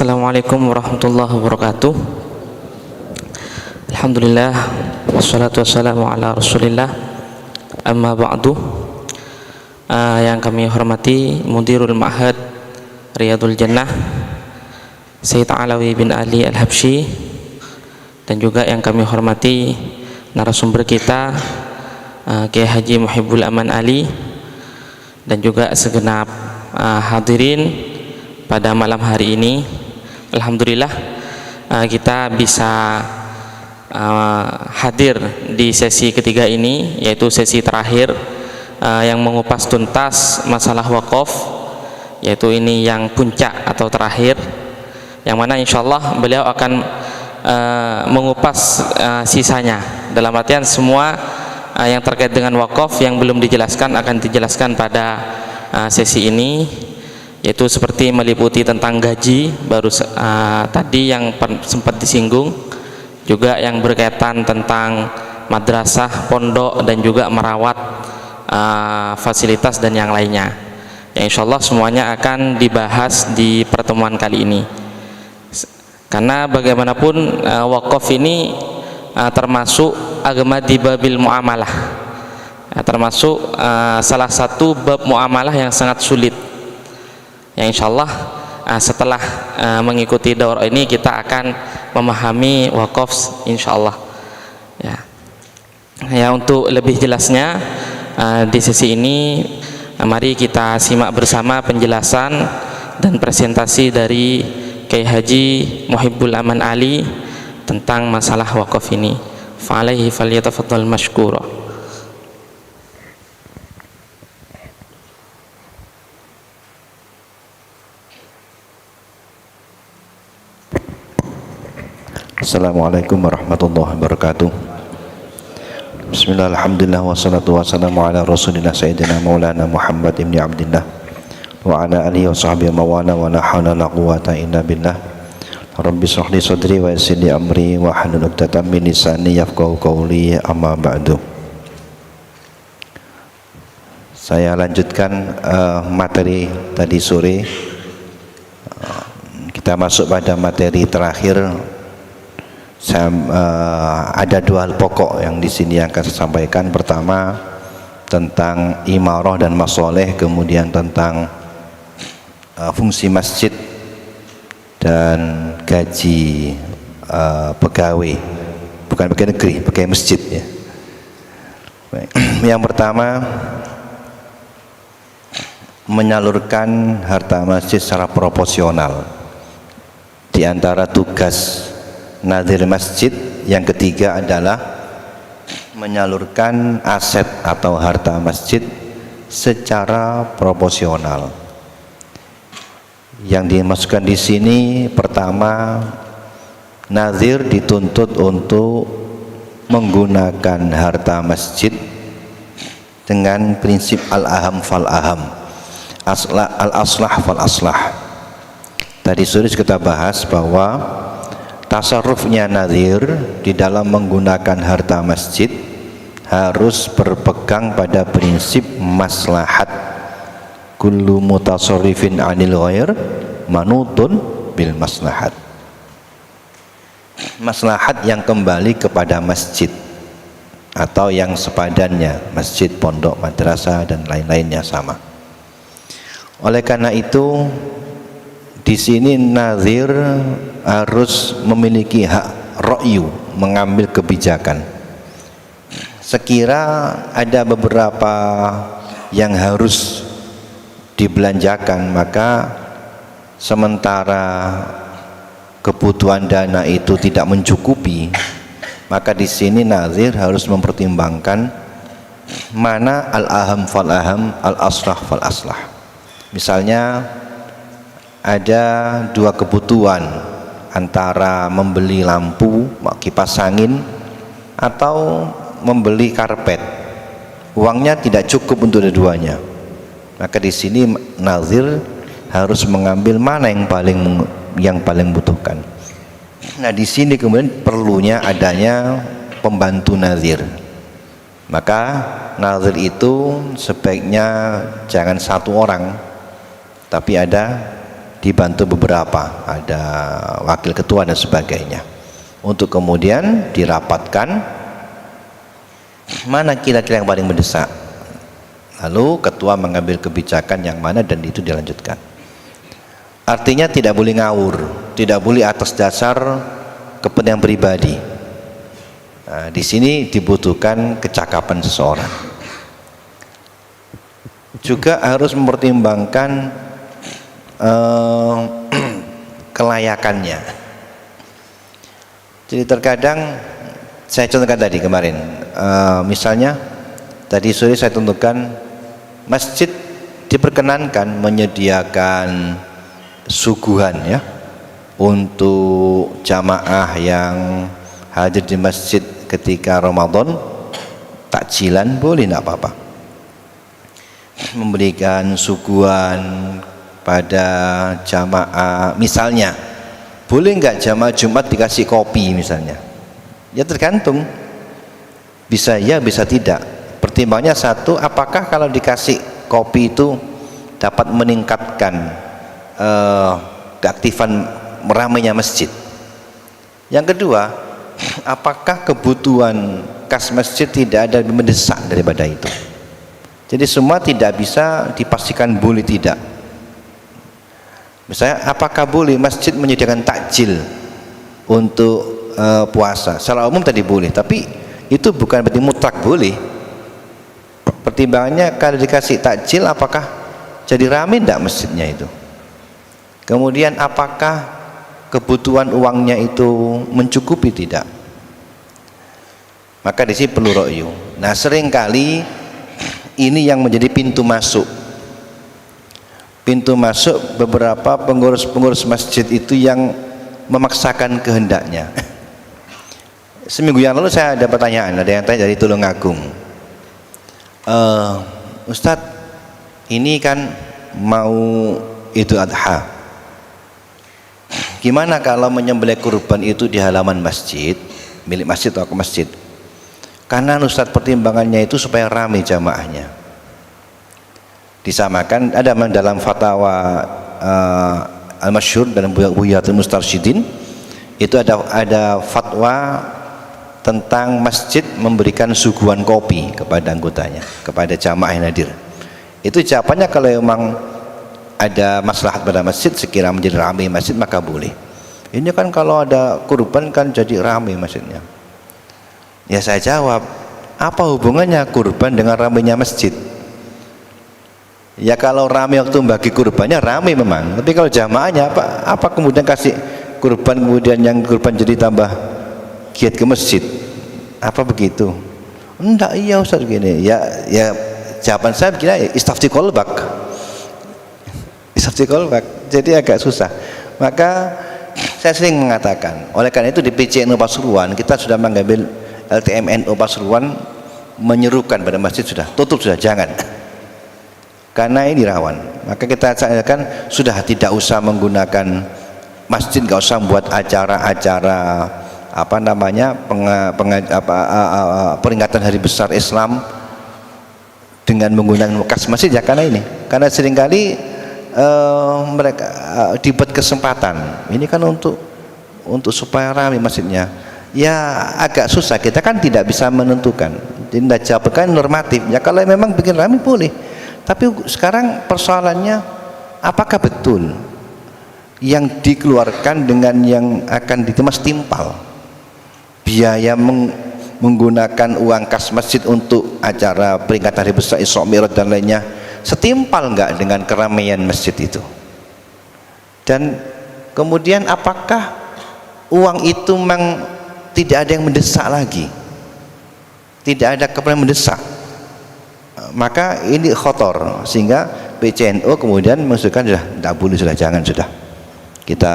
Assalamualaikum warahmatullahi wabarakatuh. Alhamdulillah wassalatu wassalamu ala rasulillah. Amma ba'du. Yang kami hormati Mudirul Ma'had Riyadul Jannah Sayyid Alawi bin Ali Al-Habsyi, dan juga yang kami hormati narasumber kita Kiai Haji Muhibbul Aman Ali, dan juga segenap hadirin pada malam hari ini. Alhamdulillah kita bisa hadir di sesi ketiga ini, yaitu sesi terakhir yang mengupas tuntas masalah wakaf, yaitu ini yang puncak atau terakhir, yang mana insyaallah beliau akan mengupas sisanya, dalam artian semua yang terkait dengan wakaf yang belum dijelaskan akan dijelaskan pada sesi ini, yaitu seperti meliputi tentang gaji baru tadi yang sempat disinggung, juga yang berkaitan tentang madrasah, pondok, dan juga merawat fasilitas dan yang lainnya, yang insyaallah semuanya akan dibahas di pertemuan kali ini. Karena bagaimanapun wakaf ini termasuk agama di babil muamalah, termasuk salah satu bab muamalah yang sangat sulit, yang insyaallah setelah mengikuti daurah ini kita akan memahami wakaf insyaallah. Ya, untuk lebih jelasnya di sesi ini mari kita simak bersama penjelasan dan presentasi dari Kiai Haji Muhibbul Aman Ali tentang masalah wakaf ini. Fa'alaihi falyatafaddal mashkura. Assalamualaikum warahmatullahi wabarakatuh. Bismillah, alhamdulillah, wassalatu wassalamu ala rasulillah sayyidina maulana Muhammad ibn Abdillah wa ala alihi wa sahbihi mawala wa la hawla la quwata illa billah. Rabbi shrah li sadri wa yassir li amri wa hlul 'uqdatam min lisani yafqahu qawli, amma ba'du. Saya lanjutkan materi tadi sore. Kita masuk pada materi terakhir. Ada dua hal pokok yang di sini akan saya sampaikan. Pertama tentang imarah dan masoleh, kemudian tentang fungsi masjid dan gaji pegawai, bukan pegawai negeri, pegawai masjid ya. Yang pertama, menyalurkan harta masjid secara proporsional. Di antara tugas Nadir masjid yang ketiga adalah menyalurkan aset atau harta masjid secara proporsional. Yang dimasukkan di sini, pertama, Nadir dituntut untuk menggunakan harta masjid dengan prinsip al-aham fal-aham, al-aslah fal-aslah. Tadi sudah kita bahas bahwa tasarrufnya Nadir di dalam menggunakan harta masjid harus berpegang pada prinsip maslahat. Kullu mutasarrifin 'anil ghair manutun bil maslahat. Maslahat yang kembali kepada masjid atau yang sepadannya, masjid, pondok, madrasah, dan lain-lainnya sama. Oleh karena itu, di sini Nadir harus memiliki hak ra'yu, mengambil kebijakan. Sekira ada beberapa yang harus dibelanjakan, maka sementara kebutuhan dana itu tidak mencukupi, maka di sini Nadir harus mempertimbangkan mana al-aham fal-aham, al-aslah fal-aslah. Misalnya ada dua kebutuhan, antara membeli lampu, kipas angin, atau membeli karpet. Uangnya tidak cukup untuk keduanya. Maka di sini Nadir harus mengambil mana yang paling butuhkan. Nah, di sini kemudian perlunya adanya pembantu Nadir. Maka Nadir itu sebaiknya jangan satu orang, tapi ada dibantu beberapa, ada wakil ketua dan sebagainya, untuk kemudian dirapatkan mana kira-kira yang paling mendesak, lalu ketua mengambil kebijakan yang mana dan itu dilanjutkan. Artinya tidak boleh ngawur, tidak boleh atas dasar kepentingan pribadi. Nah, di sini dibutuhkan kecakapan seseorang. Juga harus mempertimbangkan kelayakannya. Jadi terkadang saya contohkan tadi kemarin, misalnya tadi sore saya tentukan masjid diperkenankan menyediakan suguhan ya untuk jamaah yang hadir di masjid ketika Ramadan, takjilan boleh, tidak apa-apa. Memberikan suguhan pada jamaah, misalnya boleh nggak jamaah Jumat dikasih kopi misalnya? Ya tergantung, bisa ya bisa tidak. Pertimbangannya satu, apakah kalau dikasih kopi itu dapat meningkatkan keaktifan ramainya masjid. Yang kedua, apakah kebutuhan kas masjid tidak ada lebih mendesak daripada itu. Jadi semua tidak bisa dipastikan boleh tidak. Misalnya apakah boleh masjid menyediakan takjil untuk puasa? Secara umum tadi boleh, tapi itu bukan berarti mutlak boleh. Pertimbangannya kalau dikasih takjil apakah jadi ramai tidak masjidnya itu. Kemudian apakah kebutuhan uangnya itu mencukupi tidak? Maka di sini perlu ro'yu. Nah seringkali ini yang menjadi pintu masuk. Pintu masuk beberapa pengurus-pengurus masjid itu yang memaksakan kehendaknya. Seminggu yang lalu saya ada pertanyaan, ada yang tanya dari Tulungagung. Ustadz, ini kan mau Idul Adha. Gimana kalau menyembelih kurban itu di halaman masjid, milik masjid atau ke masjid? Karena Ustadz pertimbangannya itu supaya ramai jamaahnya. Disamakan ada dalam fatwa al-masyhur dalam Buyatul Mustarsyidin, itu ada fatwa tentang masjid memberikan suguhan kopi kepada anggotanya, kepada jamaah yang hadir. Itu jawabannya kalau memang ada maslahat pada masjid, sekiranya menjadi ramai masjid maka boleh. Ini kan kalau ada kurban kan jadi ramai masjidnya. Ya saya jawab, apa hubungannya kurban dengan ramainya masjid? Ya kalau ramai waktu bagi kurbannya ramai memang, tapi kalau jamaahnya apa kemudian kasih kurban kemudian yang kurban jadi tambah giat ke masjid? Apa begitu? Enggak, iya Ustaz gini. Ya jawaban saya begini, istafti kolbak. Jadi agak susah. Maka saya sering mengatakan, oleh karena itu di PCNU Pasuruan kita sudah mengambil LTMNU Pasuruan menyerukan pada masjid sudah tutup, sudah jangan, karena ini rawan. Maka kita sarankan sudah tidak usah menggunakan masjid, nggak usah buat acara-acara peringatan hari besar Islam dengan menggunakan bekas masjid ya, karena seringkali mereka dibuat kesempatan ini kan untuk supaya ramai masjidnya. Ya agak susah, kita kan tidak bisa menentukan, tidak jawaban normatif ya. Kalau memang bikin ramai boleh, tapi sekarang persoalannya apakah betul yang dikeluarkan dengan yang akan diterima setimpal? Biaya menggunakan uang kas masjid untuk acara peringatan hari besar Isra Mi'raj dan lainnya setimpal enggak dengan keramaian masjid itu? Dan kemudian apakah uang itu memang tidak ada yang mendesak lagi, tidak ada keperluan mendesak? Maka ini khotor, sehingga PCNU kemudian mengusulkan sudah tidak boleh, sudah jangan, sudah kita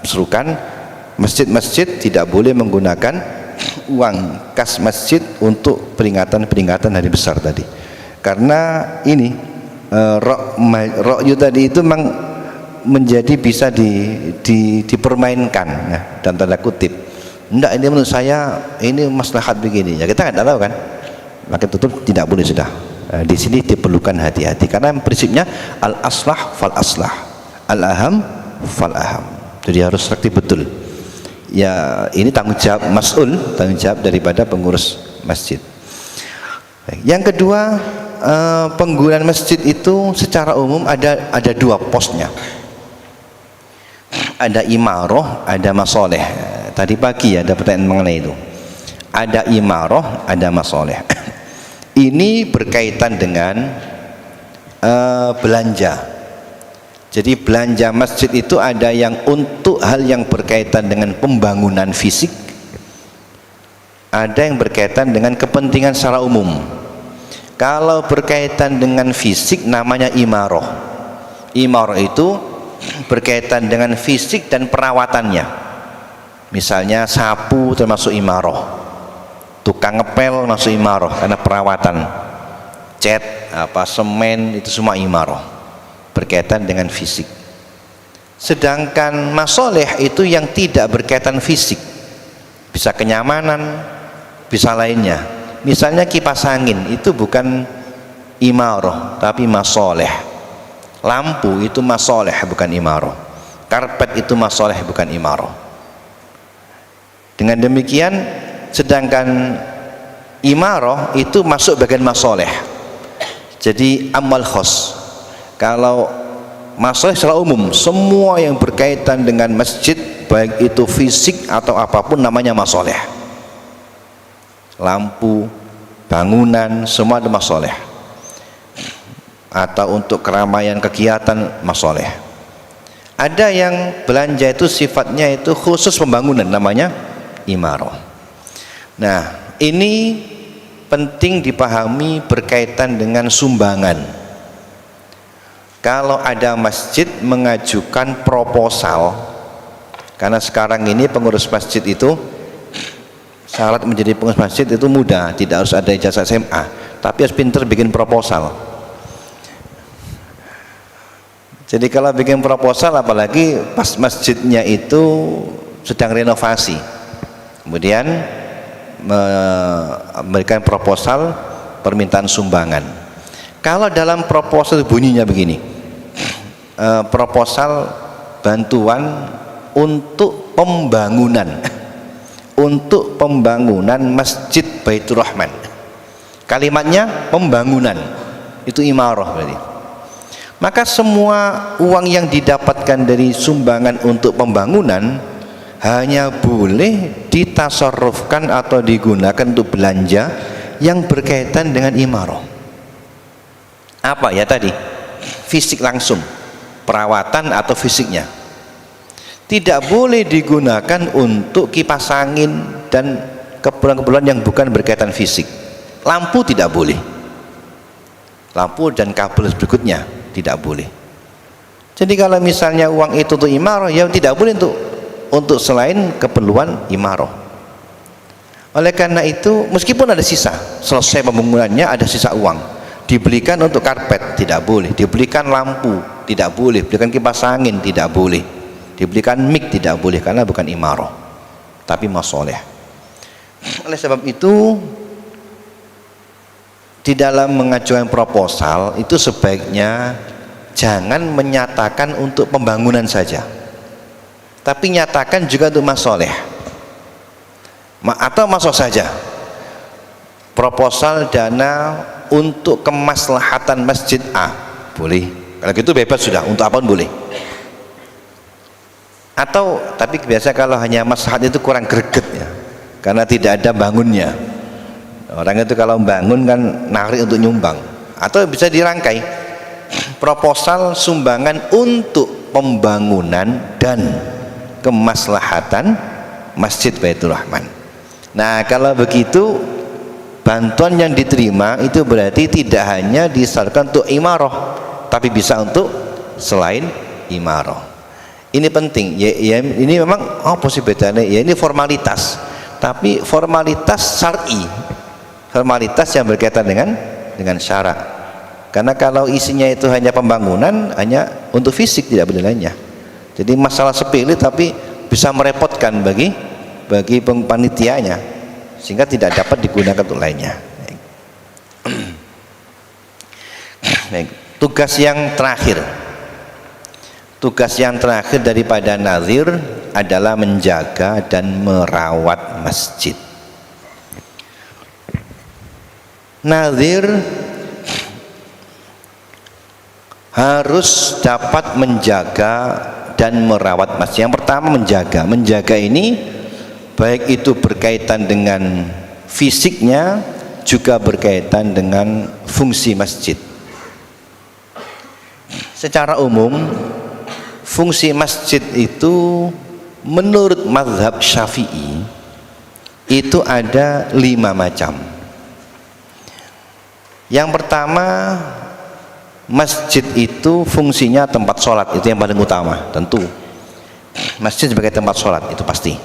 serukan masjid-masjid tidak boleh menggunakan uang kas masjid untuk peringatan hari besar tadi. Karena ini rokyu tadi itu memang menjadi bisa dipermainkan ya, dalam tanda kutip. Enggak, ini menurut saya ini maslahat begini ya, kita nggak tahu kan, maka tutup tidak boleh sudah. Di sini diperlukan hati-hati, karena prinsipnya al aslah fal aslah, al aham fal aham. Jadi harus tertib betul. Ya, ini tanggung jawab tanggung jawab daripada pengurus masjid. Yang kedua, penggunaan masjid itu secara umum ada dua posnya. Ada imaroh, ada masoleh. Tadi pagi ada pertanyaan mengenai itu. Ada imaroh, ada masoleh. Ini berkaitan dengan belanja. Jadi belanja masjid itu ada yang untuk hal yang berkaitan dengan pembangunan fisik, ada yang berkaitan dengan kepentingan secara umum. Kalau berkaitan dengan fisik namanya imaroh. Imaroh itu berkaitan dengan fisik dan perawatannya. Misalnya sapu termasuk imaroh, tukang ngepel masuk imaroh karena perawatan, cat, semen, itu semua imaroh, berkaitan dengan fisik. Sedangkan masoleh itu yang tidak berkaitan fisik, bisa kenyamanan, bisa lainnya. Misalnya kipas angin itu bukan imaroh tapi masoleh. Lampu itu masoleh bukan imaroh. Karpet itu masoleh bukan imaroh. Dengan demikian, sedangkan imaroh itu masuk bagian masoleh. Jadi amal khos. Kalau masoleh secara umum, semua yang berkaitan dengan masjid, baik itu fisik atau apapun, namanya masoleh. Lampu, bangunan, semua ada masoleh. Atau untuk keramaian kegiatan, masoleh. Ada yang belanja itu sifatnya itu khusus pembangunan, namanya imaroh. Nah, ini penting dipahami berkaitan dengan sumbangan. Kalau ada masjid mengajukan proposal, karena sekarang ini pengurus masjid itu, syarat menjadi pengurus masjid itu mudah, tidak harus ada ijazah SMA, tapi harus pinter bikin proposal. Jadi kalau bikin proposal, apalagi pas masjidnya itu sedang renovasi, kemudian memberikan proposal permintaan sumbangan. Kalau dalam proposal bunyinya begini, proposal bantuan untuk pembangunan Masjid Baitur Rahman. Kalimatnya pembangunan, itu imaroh berarti. Maka semua uang yang didapatkan dari sumbangan untuk pembangunan hanya boleh ditasarrufkan atau digunakan untuk belanja yang berkaitan dengan imaroh. Apa ya tadi? Fisik langsung, perawatan atau fisiknya. Tidak boleh digunakan untuk kipas angin dan keperluan-keperluan yang bukan berkaitan fisik. Lampu tidak boleh. Lampu dan kabel berikutnya tidak boleh. Jadi kalau misalnya uang itu untuk imaroh, ya tidak boleh untuk selain keperluan imaroh. Oleh karena itu, meskipun ada sisa, selesai pembangunannya ada sisa uang, dibelikan untuk karpet tidak boleh, dibelikan lampu tidak boleh, dibelikan kipas angin tidak boleh, dibelikan mic tidak boleh, karena bukan imaroh tapi masoleh. Oleh sebab itu, di dalam mengajukan proposal itu sebaiknya jangan menyatakan untuk pembangunan saja, tapi nyatakan juga untuk masoleh. Atau masuk saja proposal dana untuk kemaslahatan masjid A, boleh. Kalau gitu bebas sudah, untuk apa pun boleh. Atau tapi biasa kalau hanya maslahat itu kurang greget ya, karena tidak ada bangunnya. Orang itu kalau bangun kan narik untuk nyumbang. Atau bisa dirangkai proposal sumbangan untuk pembangunan dan kemaslahatan Masjid Baitur Rahman. Nah, kalau begitu bantuan yang diterima itu berarti tidak hanya disalurkan untuk imaroh, tapi bisa untuk selain imaroh. Ini penting ya, ini memang apa sih bedanya? Ya ini formalitas, tapi formalitas syar'i, formalitas yang berkaitan dengan syarak. Karena kalau isinya itu hanya pembangunan, hanya untuk fisik, tidak boleh lainnya. Jadi masalah sepele tapi bisa merepotkan bagi panitianya, sehingga tidak dapat digunakan untuk lainnya. Baik. Tugas yang terakhir, Tugas yang terakhir daripada nazir adalah menjaga dan merawat masjid. Nazir harus dapat menjaga dan merawat masjid. Yang pertama menjaga ini baik itu berkaitan dengan fisiknya, juga berkaitan dengan fungsi masjid. Secara umum fungsi masjid itu menurut mazhab Syafi'i itu ada 5 macam. Yang pertama, masjid itu fungsinya tempat sholat, itu yang paling utama. Tentu masjid sebagai tempat sholat itu pasti,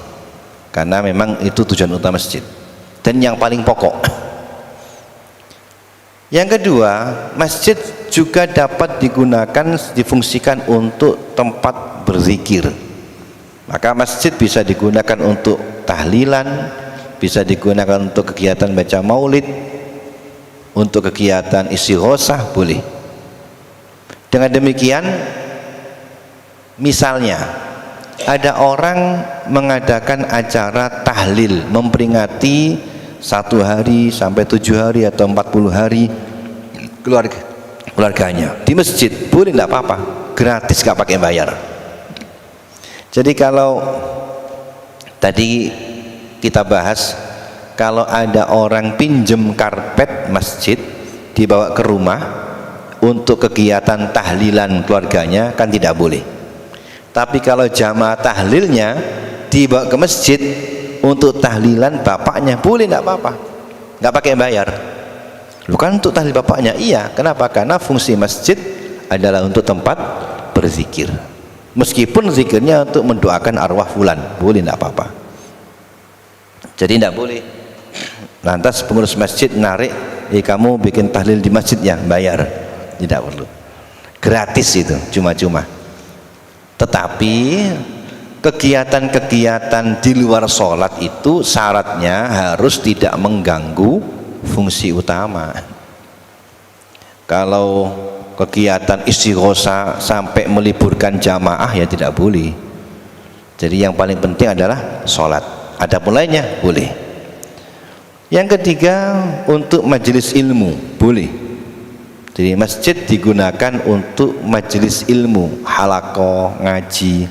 karena memang itu tujuan utama masjid dan yang paling pokok. Yang kedua, masjid juga dapat digunakan, difungsikan untuk tempat berzikir. Maka masjid bisa digunakan untuk tahlilan, bisa digunakan untuk kegiatan baca maulid, untuk kegiatan istighosah, boleh. Dengan demikian, misalnya ada orang mengadakan acara tahlil, memperingati 1 hari sampai 7 hari atau 40 hari keluarganya di masjid, boleh, tidak apa-apa, gratis, gak pakai bayar. Jadi kalau tadi kita bahas, kalau ada orang pinjem karpet masjid dibawa ke rumah untuk kegiatan tahlilan keluarganya, kan tidak boleh. Tapi kalau jamaah tahlilnya dibawa ke masjid untuk tahlilan bapaknya, boleh, tidak apa-apa, nggak pakai bayar. Bukan untuk tahlil bapaknya, iya. Kenapa? Karena fungsi masjid adalah untuk tempat berzikir. Meskipun zikirnya untuk mendoakan arwah fulan, boleh, tidak apa-apa. Jadi tidak boleh lantas pengurus masjid narik, kamu bikin tahlil di masjid ya, bayar. Tidak perlu, gratis itu, cuma-cuma. Tetapi kegiatan-kegiatan di luar sholat itu syaratnya harus tidak mengganggu fungsi utama. Kalau kegiatan istighosah sampai meliburkan jamaah, ya tidak boleh. Jadi yang paling penting adalah sholat. Adapun lainnya boleh. Yang ketiga, untuk majelis ilmu, boleh. Jadi masjid digunakan untuk majelis ilmu, halaqah, ngaji,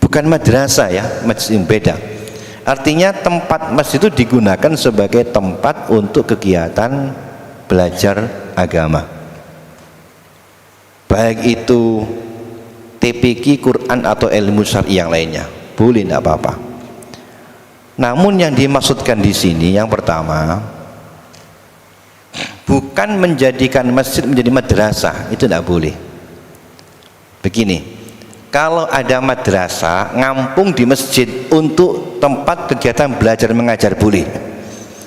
bukan madrasah ya, masjid yang beda. Artinya tempat masjid itu digunakan sebagai tempat untuk kegiatan belajar agama, baik itu TPQ, Quran atau ilmu syar'i yang lainnya, boleh, tidak apa-apa. Namun yang dimaksudkan di sini yang pertama, bukan menjadikan masjid menjadi madrasah, itu tidak boleh. Begini, kalau ada madrasah ngampung di masjid untuk tempat kegiatan belajar mengajar, boleh.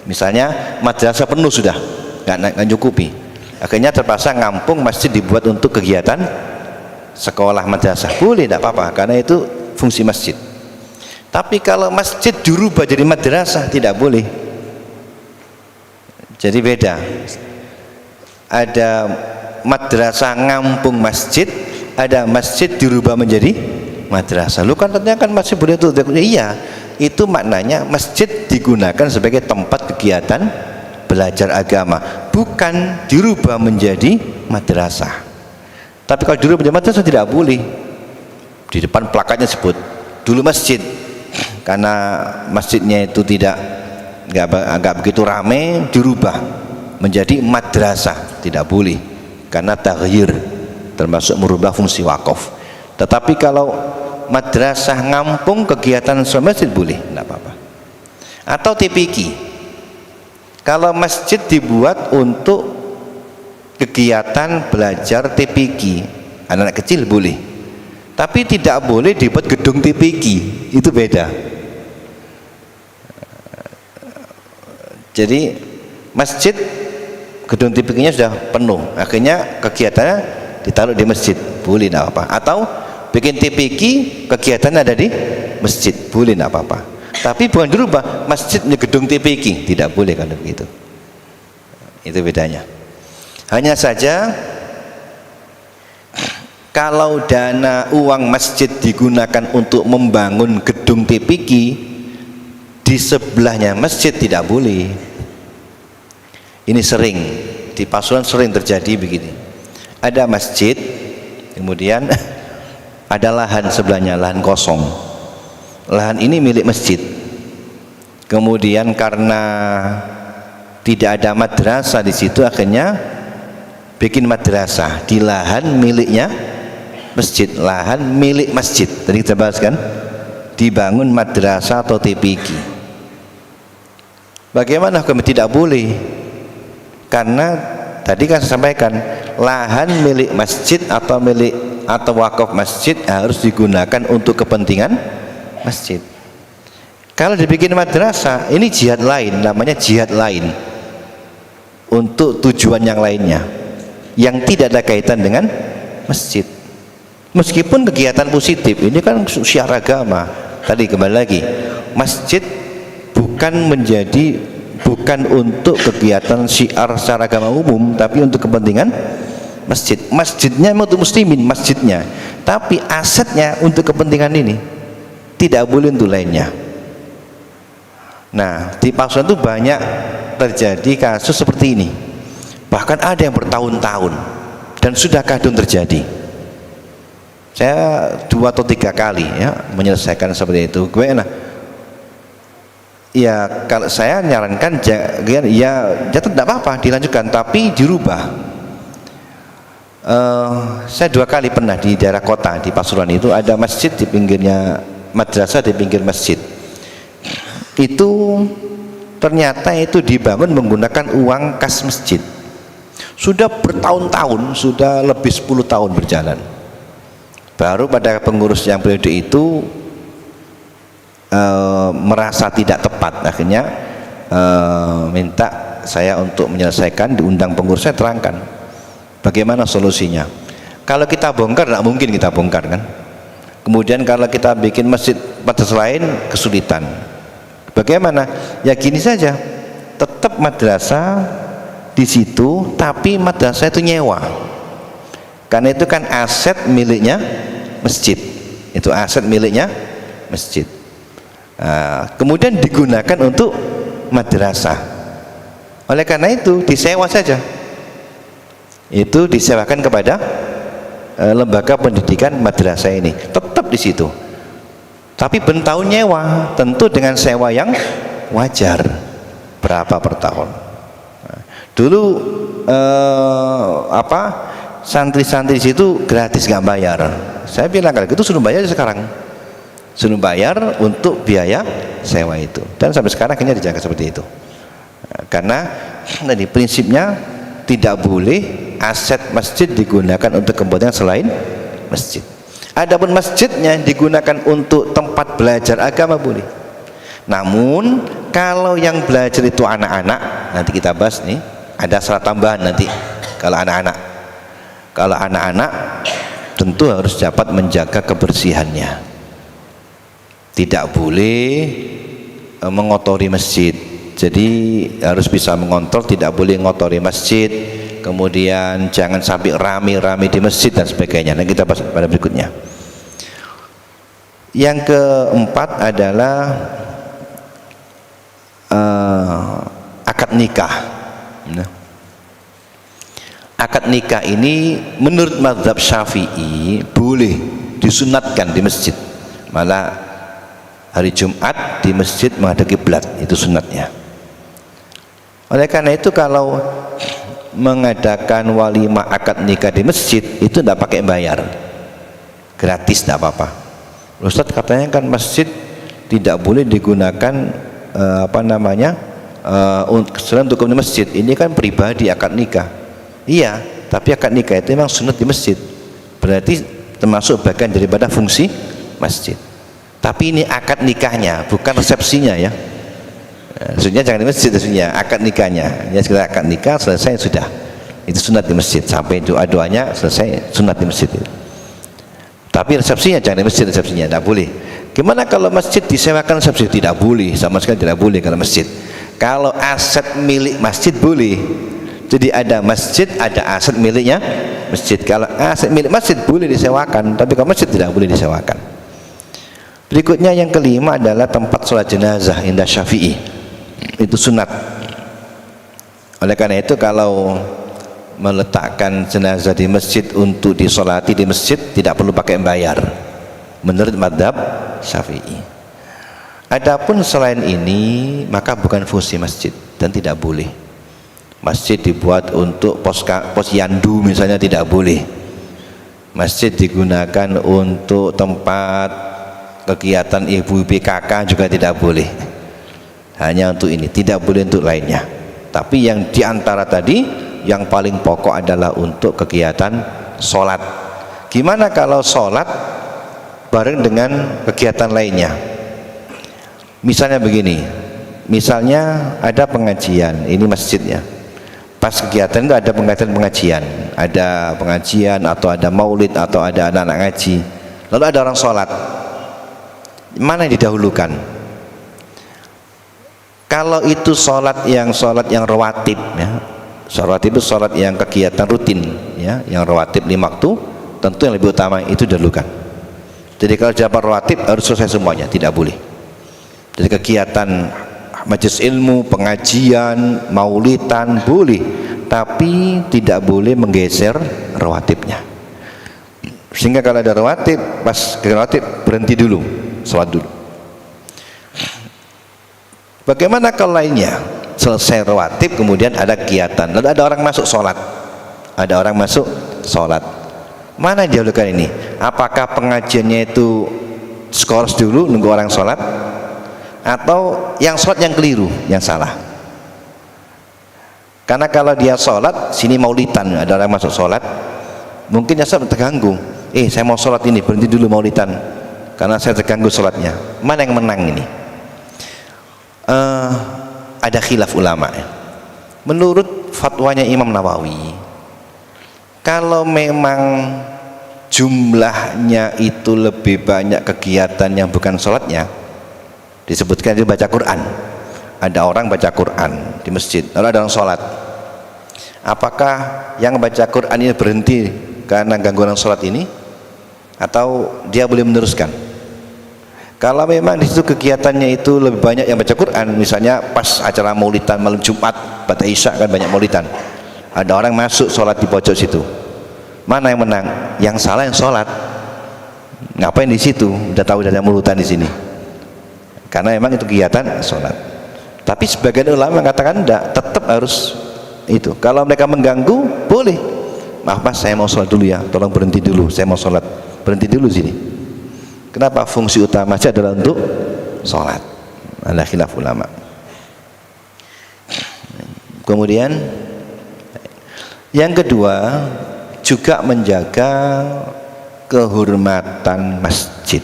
Misalnya madrasah penuh sudah, nggak cukupi, akhirnya terpaksa ngampung, masjid dibuat untuk kegiatan sekolah madrasah, boleh, tidak apa-apa, karena itu fungsi masjid. Tapi kalau masjid dirubah jadi madrasah, tidak boleh. Jadi beda, ada madrasah ngampung masjid, ada masjid dirubah menjadi madrasah. Lu kan ternyata kan masjid boleh itu, iya, itu maknanya masjid digunakan sebagai tempat kegiatan belajar agama, bukan dirubah menjadi madrasah. Tapi kalau dirubah menjadi madrasah tidak boleh. Di depan plakatnya sebut dulu masjid, karena masjidnya itu nggak begitu ramai, dirubah menjadi madrasah, tidak boleh, karena taghyir, termasuk merubah fungsi wakaf. Tetapi kalau madrasah ngampung kegiatan masjid, boleh, tidak apa-apa. Atau TPQ, kalau masjid dibuat untuk kegiatan belajar TPQ anak-anak kecil, boleh. Tapi tidak boleh dibuat gedung TPQ, itu beda. Jadi masjid gedung TPQ-nya sudah penuh, akhirnya kegiatannya ditaruh di masjid, boleh, tidak apa-apa. Atau bikin TPQ, kegiatannya ada di masjid, boleh, tidak apa-apa. Tapi bukan dirubah masjidnya gedung TPQ, tidak boleh kalau begitu. Itu bedanya. Hanya saja Kalau dana uang masjid digunakan untuk membangun gedung TPQ, di sebelahnya masjid tidak boleh. Ini sering di Pasuruan sering terjadi begini. Ada masjid, kemudian ada lahan sebelahnya, lahan kosong. Lahan ini milik masjid. Kemudian karena tidak ada madrasah di situ, akhirnya bikin madrasah di lahan miliknya masjid, lahan milik masjid. Tadi kita bahas kan, dibangun madrasah atau TPQ. Bagaimana hukum? Tidak boleh, karena tadi kan saya sampaikan, lahan milik masjid atau wakaf masjid harus digunakan untuk kepentingan masjid. Kalau dibikin madrasah, ini jihad lain, namanya jihad lain, untuk tujuan yang lainnya yang tidak ada kaitan dengan masjid. Meskipun kegiatan positif, ini kan syiar agama. Tadi kembali lagi, masjid bukan untuk kegiatan syiar secara agama umum, tapi untuk kepentingan masjid. Masjidnya untuk muslimin, masjidnya, tapi asetnya untuk kepentingan ini, tidak boleh untuk lainnya. Nah, di Pasuruan itu banyak terjadi kasus seperti ini, bahkan ada yang bertahun-tahun dan sudah kadung terjadi. Saya 2 atau 3 kali ya menyelesaikan seperti itu. Ya, kalau saya nyarankan ya tidak apa-apa dilanjutkan, tapi dirubah. Saya 2 kali pernah di daerah kota di Pasuruan itu ada masjid di pinggirnya, madrasah di pinggir masjid. Itu ternyata itu dibangun menggunakan uang kas masjid. Sudah bertahun-tahun, sudah lebih 10 tahun berjalan. Baru pada pengurus yang periode itu merasa tidak tepat, akhirnya minta saya untuk menyelesaikan, diundang pengurus, saya terangkan bagaimana solusinya. Kalau kita bongkar, tidak mungkin kita bongkar kan. Kemudian kalau kita bikin masjid madrasah lain, kesulitan. Bagaimana? Ya gini saja, tetap madrasah di situ, tapi madrasah itu nyewa, karena itu kan aset miliknya masjid, itu aset miliknya masjid. Kemudian digunakan untuk madrasah. Oleh karena itu disewa saja, itu disewakan kepada lembaga pendidikan madrasah ini, tetap di situ, tapi bertahun nyewa, tentu dengan sewa yang wajar, berapa per tahun. Dulu santri-santri di situ gratis, nggak bayar. Saya bilang kalau gitu suruh bayar sekarang, suruh bayar untuk biaya sewa itu, dan sampai sekarang akhirnya dijaga seperti itu. Karena tadi prinsipnya tidak boleh aset masjid digunakan untuk kepentingan selain masjid. Adapun masjidnya digunakan untuk tempat belajar agama boleh. Namun kalau yang belajar itu anak-anak, nanti kita bahas nih, ada syarat tambahan nanti. Kalau anak-anak tentu harus dapat menjaga kebersihannya, tidak boleh mengotori masjid. Jadi harus bisa mengontrol, tidak boleh mengotori masjid, kemudian jangan sampai rame-rame di masjid dan sebagainya. Nah, kita bahas pada berikutnya. Yang keempat adalah akad nikah. Nah, akad nikah ini menurut mazhab Syafi'i boleh disunatkan di masjid, malah hari Jumat di masjid menghadap kiblat, itu sunatnya. Oleh karena itu kalau mengadakan walimah akad nikah di masjid itu tidak pakai bayar, gratis, tidak apa-apa. Ustadz katanya kan masjid tidak boleh digunakan untuk kepentingan masjid, ini kan pribadi akad nikah. Iya, tapi akad nikah itu memang sunat di masjid, berarti termasuk bagian daripada fungsi masjid. Tapi ini akad nikahnya, bukan resepsinya ya. Maksudnya jangan di masjid, maksudnya akad nikahnya. Ya sekedar akad nikah selesai sudah, itu sunat di masjid, sampai doa-doanya selesai, sunat di masjid. Tapi resepsinya jangan di masjid, resepsinya tidak boleh. Gimana kalau masjid disewakan resepsi? Tidak boleh, sama sekali tidak boleh kalau masjid. Kalau aset milik masjid boleh. Jadi ada masjid, ada aset miliknya masjid. Kalau aset milik masjid boleh disewakan, tapi kalau masjid tidak boleh disewakan. Berikutnya yang kelima adalah tempat sholat jenazah indah Syafi'i, itu sunat. Oleh karena itu kalau meletakkan jenazah di masjid untuk disolati di masjid tidak perlu pakai bayar menurut mazhab Syafi'i. Adapun selain ini maka bukan fungsi masjid dan tidak boleh. Masjid dibuat untuk posyandu misalnya tidak boleh. Masjid digunakan untuk tempat kegiatan ibu PKK juga tidak boleh. Hanya untuk ini, tidak boleh untuk lainnya. Tapi yang diantara tadi yang paling pokok adalah untuk kegiatan sholat. Gimana kalau sholat bareng dengan kegiatan lainnya? Misalnya begini, misalnya ada pengajian, ini masjidnya. Pas kegiatan itu ada pengajian, ada pengajian atau ada maulid atau ada anak-anak ngaji. Lalu ada orang sholat. Mana yang didahulukan? Kalau itu sholat yang rawatib, ya, sholat itu sholat yang kegiatan rutin, ya, yang rawatib 5 waktu, tentu yang lebih utama itu didahulukan. Jadi kalau jawaban rawatib harus selesai semuanya, tidak boleh. Jadi kegiatan majelis ilmu, pengajian, maulidan boleh, tapi tidak boleh menggeser rawatibnya. Sehingga kalau ada rawatib, pas ke rawatib berhenti dulu, sholat dulu. Bagaimana kalau lainnya? Selesai rawatib kemudian ada kegiatan, lalu ada orang masuk sholat, ada orang masuk sholat. Mana yang didahulukan ini? Apakah pengajiannya itu skors dulu nunggu orang sholat, atau yang sholat yang keliru, yang salah? Karena kalau dia sholat, sini maulidan, ada orang masuk sholat, mungkin ya sholat terganggu. Saya mau sholat ini, berhenti dulu maulidan karena saya terganggu sholatnya. Mana yang menang ini? Ada khilaf ulama. Menurut fatwanya Imam Nawawi, kalau memang jumlahnya itu lebih banyak kegiatan yang bukan sholatnya, disebutkan itu baca Quran. Ada orang baca Quran di masjid, lalu ada orang sholat. Apakah yang baca Quran ini berhenti karena gangguan sholat ini, atau dia boleh meneruskan? Kalau memang di situ kegiatannya itu lebih banyak yang baca Quran, misalnya pas acara maulidan malam Jumat, pada Isya kan banyak maulidan, ada orang masuk sholat di pojok situ, mana yang menang? Yang salah yang sholat. Ngapain di situ? Udah tahu ada maulidan di sini. Karena memang itu kegiatan sholat. Tapi sebagian ulama mengatakan enggak, tetap harus itu. Kalau mereka mengganggu, boleh. Maaf mas, saya mau sholat dulu ya, tolong berhenti dulu, saya mau sholat, berhenti dulu sini. Kenapa? Fungsi utama saja adalah untuk sholat. Ada khilaf ulama. Kemudian yang kedua, juga menjaga kehormatan masjid.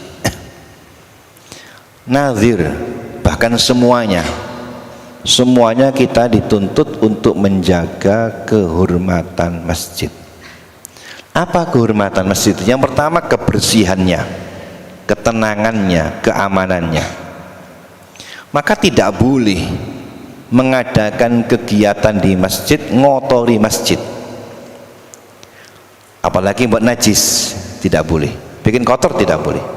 Nazir, bahkan semuanya kita dituntut untuk menjaga kehormatan masjid. Apa kehormatan masjid? Yang pertama, kebersihannya, ketenangannya, keamanannya. Maka tidak boleh mengadakan kegiatan di masjid ngotori masjid, apalagi buat najis, tidak boleh. Bikin kotor tidak boleh.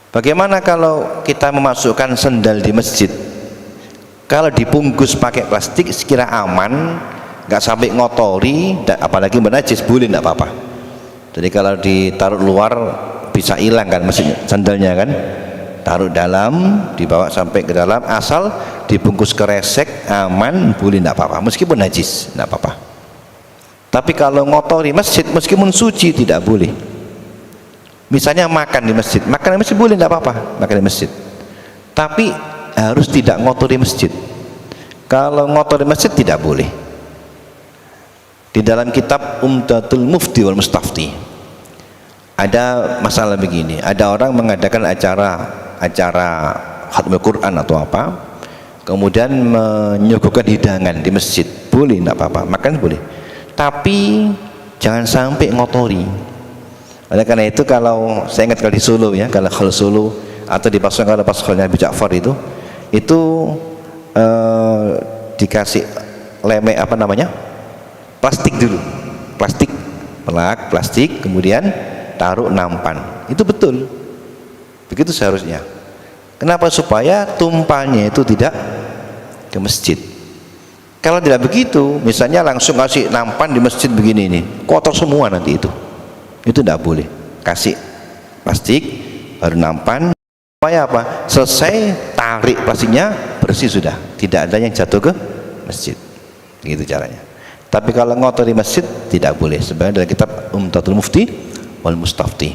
Bagaimana kalau kita memasukkan sendal di masjid? Kalau dibungkus pakai plastik sekira aman, nggak sampai ngotori, apalagi bernajis, boleh, nggak apa-apa. Jadi kalau ditaruh luar bisa hilang kan sandalnya kan, taruh dalam, dibawa sampai ke dalam, asal dibungkus kresek aman, boleh, nggak apa-apa, meskipun najis nggak apa-apa. Tapi kalau ngotori masjid meskipun suci tidak boleh. Misalnya makan di masjid boleh, nggak apa-apa makan di masjid, tapi harus tidak ngotori masjid. Kalau ngotori masjid tidak boleh. Di dalam kitab Umdatul Mufti wal Mustafti ada masalah begini, ada orang mengadakan acara khatmul Quran atau apa, kemudian menyuguhkan hidangan di masjid, boleh, tidak apa-apa, makan boleh, tapi jangan sampai ngotori. Oleh karena itu, kalau saya ingat kalau di Solo ya, kalau Solo atau di Pasuruan, kalau Pasuruan Nabi Ja'far itu dikasih lemek plastik dulu, plastik, kemudian taruh nampan. Itu betul, begitu seharusnya. Kenapa? Supaya tumpahnya itu tidak ke masjid. Kalau tidak begitu, misalnya langsung kasih nampan di masjid begini nih, kotor semua nanti itu tidak boleh. Kasih plastik baru nampan, supaya apa? Selesai tarik plastiknya, bersih sudah, tidak ada yang jatuh ke masjid. Begitu caranya. Tapi kalau ngotori masjid tidak boleh, sebenarnya dalam kitab Umdatul Mufti wal Mustafti.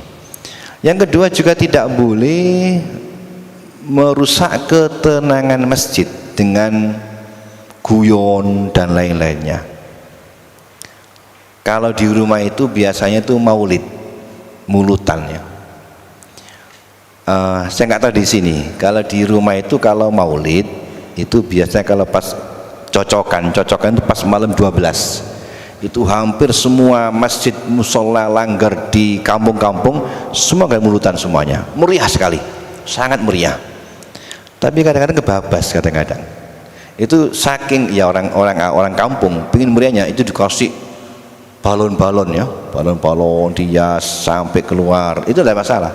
Yang kedua juga tidak boleh merusak ketenangan masjid dengan guyon dan lain-lainnya. Kalau di rumah itu biasanya itu maulid, mulutan ya. Saya nggak tahu di sini. Kalau di rumah itu kalau maulid itu biasanya kalau pas cocokan itu pas malam 12, itu hampir semua masjid, musola, langgar di kampung-kampung semua kayak mulutan semuanya, meriah sekali, sangat meriah. Tapi kadang-kadang kebabas, kadang-kadang itu saking ya orang kampung pingin meriahnya itu dikasih balon-balon ya, balon-balon dihias sampai keluar, itu tidak masalah.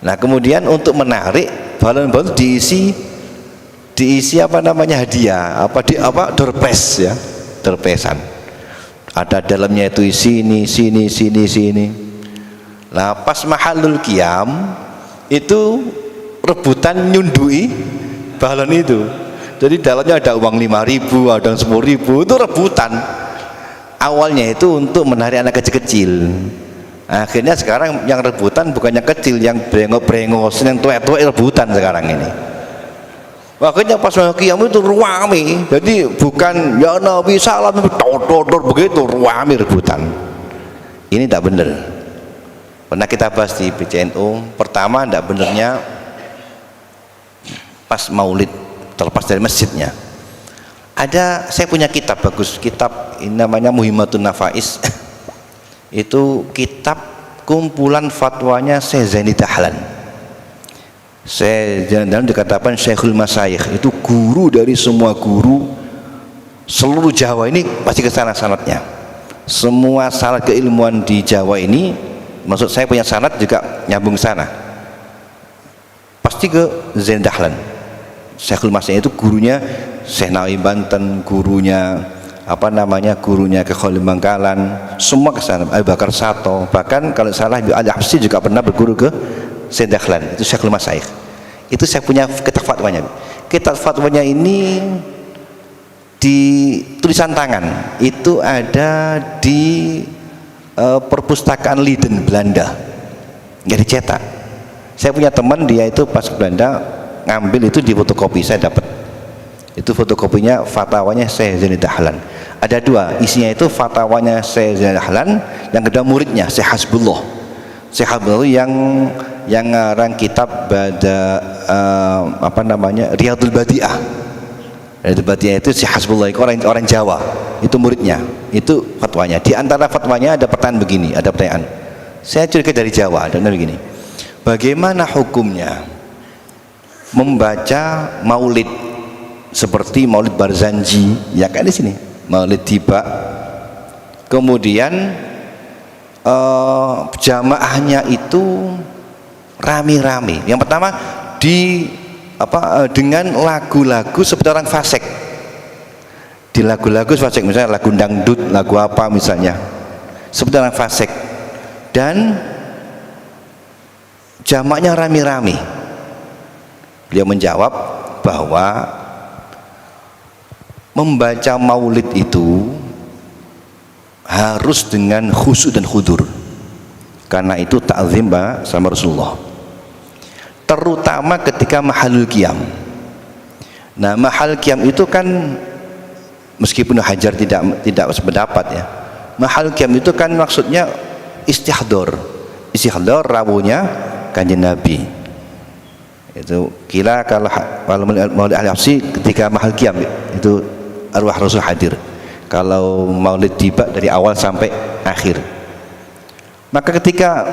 Nah kemudian untuk menarik balon-balon diisi apa namanya hadiah, doorpress ya, doorpressan. Ada dalamnya itu sini. Nah pas mahalul qiyam itu rebutan nyundui balon itu. Jadi dalamnya ada uang 5.000, ada 10.000, itu rebutan. Awalnya itu untuk menarik anak kecil-kecil. Akhirnya sekarang yang rebutan bukan yang kecil, yang brengos, yang tua-tua rebutan sekarang ini. Makanya pas qiyam itu ruame, jadi bukan ya Nabi salam dor begitu, ruame rebutan. Ini tidak benar. Pernah kita bahas di PCNU. Pertama, tidak benarnya pas maulid terlepas dari masjidnya. Saya punya kitab bagus, kitab ini namanya Muhimmatun Nafais. Itu kitab kumpulan fatwanya Syekh Zaini Dahlan. Dalam dikatakan Syekhul Masyayikh, itu guru dari semua guru seluruh Jawa ini, pasti ke sana sanadnya. Semua sanad keilmuan di Jawa ini, maksud saya punya sanad juga nyambung sana, pasti ke Zain Dahlan. Syekhul Masyayikh itu gurunya Syekh Nawawi Banten, gurunya gurunya ke Khalil Bangkalan, semua ke sana. Abu Bakar Sato, bahkan kalau salah Al-Habsyi juga pernah berguru ke Zain Dahlan. Itu Syekhul Masyayikh. Itu saya punya kitab fatwanya. Kitab fatwanya ini di tulisan tangan, itu ada di perpustakaan Leiden, Belanda, nggak dicetak. Saya punya teman, dia itu pas ke Belanda ngambil itu di fotokopi, saya dapat itu fotokopinya fatwanya Syekh Zaini Dahlan. Ada dua, isinya itu fatwanya Syekh Zaini Dahlan, yang kedua muridnya Syekh Hasbullah. Syekh Hasbullah yang ngarang kitab Riyadul Badi'ah. Riyadul Badi'ah itu Syekh Hasbullah, orang Jawa, itu muridnya, itu fatwanya. Di antara fatwanya ada pertanyaan begini, ada pertanyaan. Saya curiga dari Jawa, ada begini. Bagaimana hukumnya membaca maulid seperti maulid Barzanji, ya kan di sini, maulid Tiba, kemudian jamaahnya itu rame-rame. Yang pertama dengan lagu-lagu seperti orang fasik. Di lagu-lagu fasik, misalnya lagu dangdut, lagu apa misalnya, seperti orang fasik. Dan jamaahnya rame-rame. Beliau menjawab bahwa membaca maulid itu harus dengan khusyuk dan khudur, karena itu ta'zim sama Rasulullah, terutama ketika mahalul qiyam. Nah, mahal qiyam itu kan meskipun Hajar tidak sependapat ya, mahal qiyam itu kan maksudnya istihdor rawuhnya Kanjeng Nabi. Itu kira kalau maulid Al-Habsyi ketika mahal qiyam itu arwah Rasul hadir. Kalau maulid Tiba dari awal sampai akhir. Maka ketika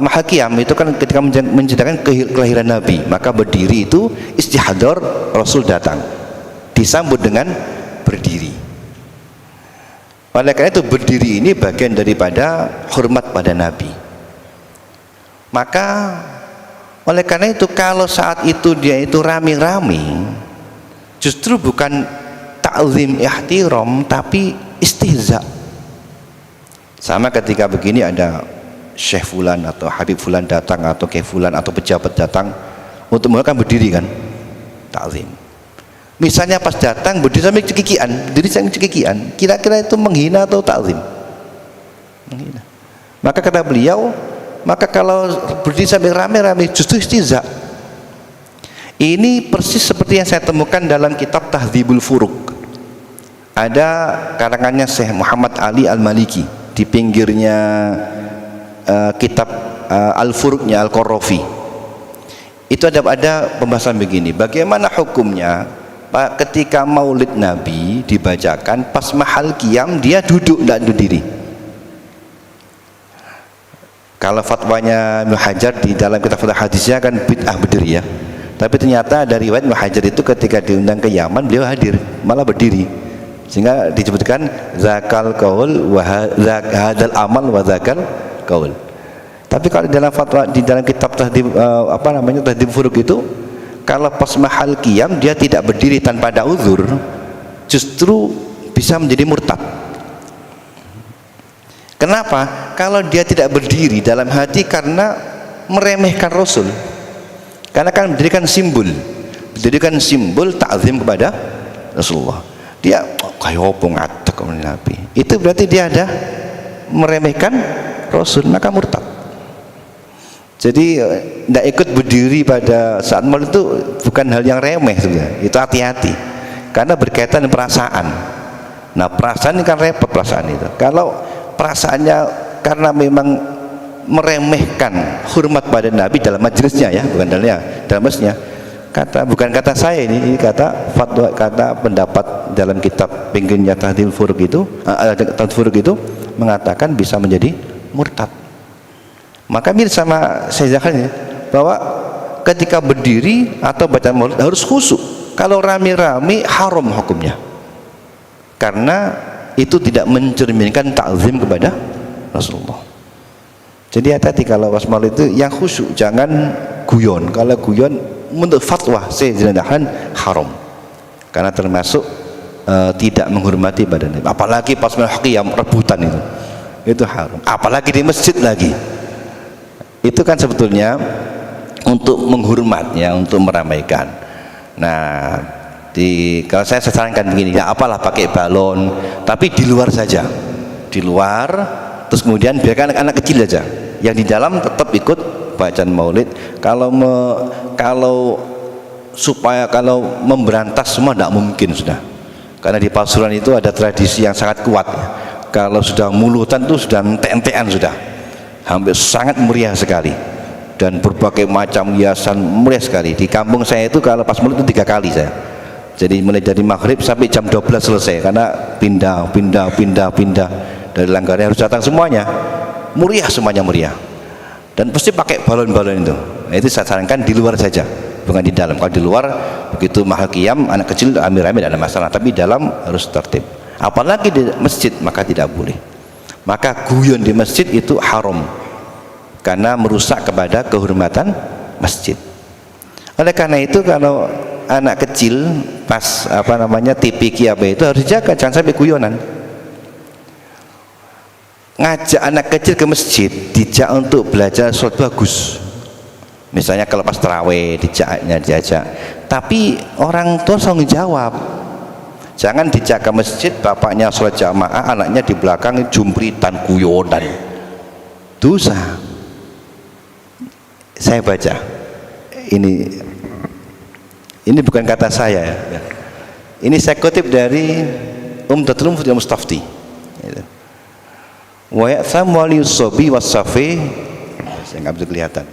mahal qiyam itu kan ketika menceritakan kelahiran Nabi, maka berdiri itu istihdor, Rasul datang disambut dengan berdiri. Oleh karena itu berdiri ini bagian daripada hormat pada Nabi. Maka oleh karena itu kalau saat itu dia itu rame-rame, justru bukan ta'zim ihtiram tapi istihza. Sama ketika begini ada Syekh Fulan atau Habib Fulan datang atau Kiai Fulan atau pejabat datang, untuk mereka berdiri kan, ta'zim. Misalnya pas datang berdiri sampai cekikian, berdiri sampai cekikian, kira-kira itu menghina atau ta'zim? Menghina. Maka kata beliau, maka kalau berdiri sampai rame-rame justru istihza. Ini persis seperti yang saya temukan dalam kitab Tahdzibul Furuq. Ada karangannya Syekh Muhammad Ali Al-Maliki di pinggirnya kitab Al-Furuqnya Al-Qarafi. Itu ada pembahasan begini, bagaimana hukumnya ketika maulid Nabi dibacakan pas mahal qiyam dia duduk, tidak berdiri. Kalau fatwanya Ibnu Hajar di dalam kitab fatwa hadisnya kan bid'ah berdiri ya, tapi ternyata dari riwayat Ibnu Hajar itu ketika diundang ke Yaman beliau hadir malah berdiri, sehingga disebutkan zakal qaul wa hadzal amal wa zakal qaul. Tapi kalau di dalam fatwa di dalam kitab Tahdzib Tahdzib Furuq itu, kalau pas mahal qiyam dia tidak berdiri tanpa ada uzur, justru bisa menjadi murtad. Kenapa? Kalau dia tidak berdiri dalam hati karena meremehkan Rasul, karena kan menjadikan simbol ta'zim kepada Rasulullah. Dia kayak opo ngatek Nabi, itu berarti dia ada meremehkan Rasul, maka murtad. Jadi tidak ikut berdiri pada saat maulid itu bukan hal yang remeh sebenarnya, itu hati-hati karena berkaitan dengan perasaan. Nah perasaan ini kan repot, perasaan itu kalau perasaannya karena memang meremehkan hormat pada Nabi dalam majelisnya ya, bukan dalam majelisnya, bukan kata saya ini kata fatwa, kata pendapat dalam kitab pinggirnya Tahdzib Furuq itu, mengatakan bisa menjadi murtad. Maka mirip sama saya ini bahwa ketika berdiri atau baca maulid harus khusyuk. Kalau rame-rame haram hukumnya, karena itu tidak mencerminkan ta'zim kepada Rasulullah. Jadi hati-hati kalau pas maulid itu yang khusyuk, jangan guyon. Kalau guyon menurut fatwa Sayyidina haram, karena termasuk tidak menghormati badan Nabi. Apalagi pas qiyam rebutan itu haram. Apalagi di masjid lagi. Itu kan sebetulnya untuk menghormatnya, untuk meramaikan. Nah, kalau saya sarankan begini, ya apalah pakai balon, tapi di luar saja, di luar, terus kemudian biarkan anak-anak kecil saja, yang di dalam tetap ikut bacaan maulid. Kalau memberantas semua tidak mungkin sudah, karena di Pasuruan itu ada tradisi yang sangat kuat. Kalau sudah mulutan itu sudah entek-entekan sudah. Hampir sangat meriah sekali, dan berbagai macam hiasan meriah sekali. Di kampung saya itu kalau pas maulid itu 3 kali saya. Jadi mulai dari maghrib sampai jam 12 selesai, karena pindah dari Langgarnya harus datang semuanya, meriah, semuanya meriah, dan pasti pakai balon-balon itu. Nah, itu saya sarankan di luar saja, bukan di dalam. Kalau di luar begitu mahal qiyam anak kecil amir-amir tidak ada masalah, tapi dalam harus tertib. Apalagi di masjid maka tidak boleh. Maka guyon di masjid itu haram karena merusak kepada kehormatan masjid. Oleh karena itu kalau anak kecil pas TPQ itu harus dijaga, jangan sampai guyonan. Ngajak anak kecil ke masjid, dijak untuk belajar sholat bagus. Misalnya kalau pas tarawih diajak, tapi orang tua selalu jawab. Jangan dijak ke masjid, bapaknya sholat jamaah, anaknya di belakang jumpritan guyonan, dosa. Saya baca ini bukan kata saya ya. Ini saya kutip dari Umdatul Mustafti. Wa ya'tham waliyus sobi was-safi, saya nggak bisa kelihatan.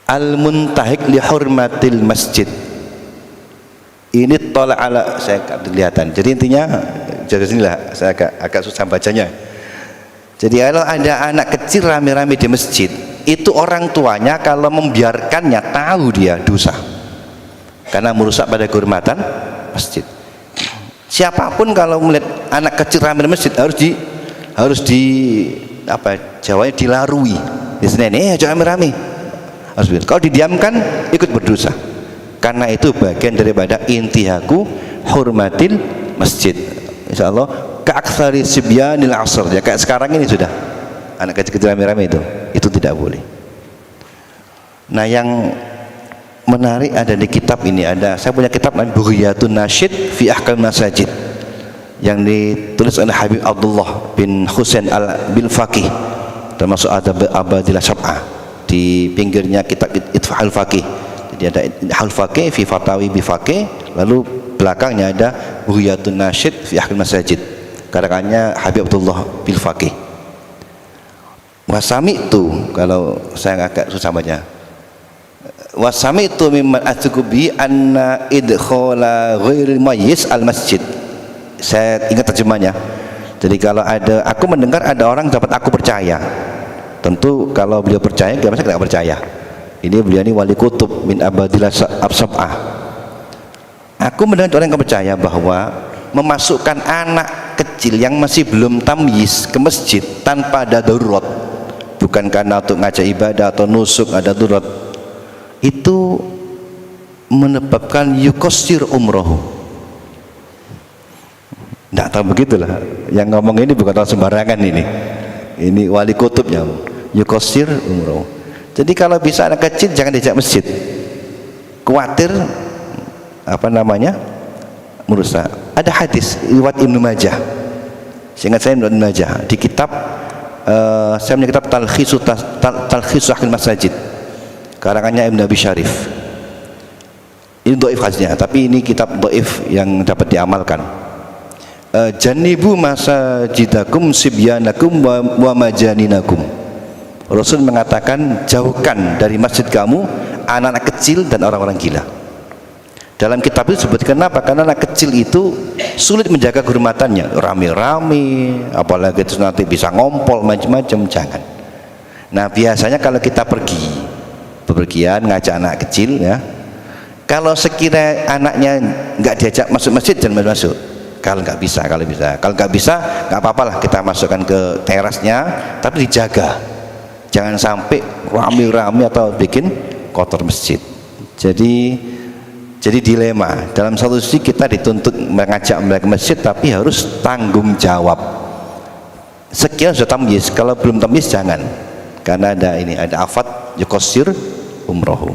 Al-muntahik li hurmatil masjid. Ini tolak ala, saya kelihatan. Jadi intinya dari sinilah saya agak susah bacanya. Jadi kalau ada anak kecil rame-rame di masjid, itu orang tuanya kalau membiarkannya tahu dia dosa, karena merusak pada kehormatan masjid. Siapapun kalau melihat anak kecil ramai di masjid harus di apa Jawanya dilarui. Di sini jangan rame. Kalau didiamkan ikut berdosa. Karena itu bagian daripada intihaku hurmatil masjid. Insyaallah ka'aktsari sibyanil asr. Ya kayak sekarang ini sudah anak kecil-kecil rame-rame itu tidak boleh. Nah, yang menarik ada di kitab ini, saya punya kitab namanya Bughyatun Nasyid fi Ahkam Masajid yang ditulis oleh Habib Abdullah bin Husain al-Bilfaqih, termasuk Abadilah Sab'ah. Di pinggirnya kitab Itfahul Faqih, jadi ada Itfahul Faqih fi Fatawi bi Faqih, lalu belakangnya ada Bughyatun Nasyid fi Ahkam Masajid, karangannya Habib Abdullah bil Faqih. Wasami itu, kalau saya agak susah baca, wasami itu mimman atsukubi anna idkhala ghairil mayyiz al masjid. Saya ingat terjemahnya. Jadi kalau aku mendengar ada orang dapat aku percaya. Tentu kalau beliau percaya, masa tidak percaya. Ini beliau ini wali kutub min abadilah sab'ah. Aku mendengar orang yang percaya bahwa memasukkan anak kecil yang masih belum tamyiz ke masjid tanpa ada darurat, bukan karena untuk ngajak ibadah atau nusuk ada darurat, itu menyebabkan yukosir umrohu. Tidak tahu begitulah. Yang ngomong ini bukan orang sembarangan ini wali kutubnya. Yukosir umrohu. Jadi kalau bisa anak kecil jangan diajak masjid. Khawatir merusak. Ada hadis riwayat Ibnu Majah. Seingat saya Ibnu Majah di kitab saya punya kitab Talkhisu Ahkam Masajid, karangannya Ibn Abi Syarif. Ini dhaif hadisnya, tapi ini kitab dhaif yang dapat diamalkan. Janibu masajidakum sibyanakum wa majaninakum. Rasul mengatakan jauhkan dari masjid kamu anak-anak kecil dan orang-orang gila. Dalam kitab itu disebutkan kenapa? Karena anak kecil itu sulit menjaga kehormatannya, rame-rame, apalagi itu nanti bisa ngompol macam-macam, jangan. Nah, biasanya kalau kita bepergian ngajak anak kecil ya, kalau sekira anaknya nggak diajak masuk masjid, jangan masuk. Kalau nggak bisa nggak apa-apalah, kita masukkan ke terasnya, tapi dijaga, jangan sampai rame-rame atau bikin kotor masjid. Jadi dilema. Dalam satu sisi kita dituntut mengajak mereka ke masjid, tapi harus tanggung jawab. Sekian sudah tamyiz, kalau belum tamyiz jangan. Karena ada afat yukosir umrohu.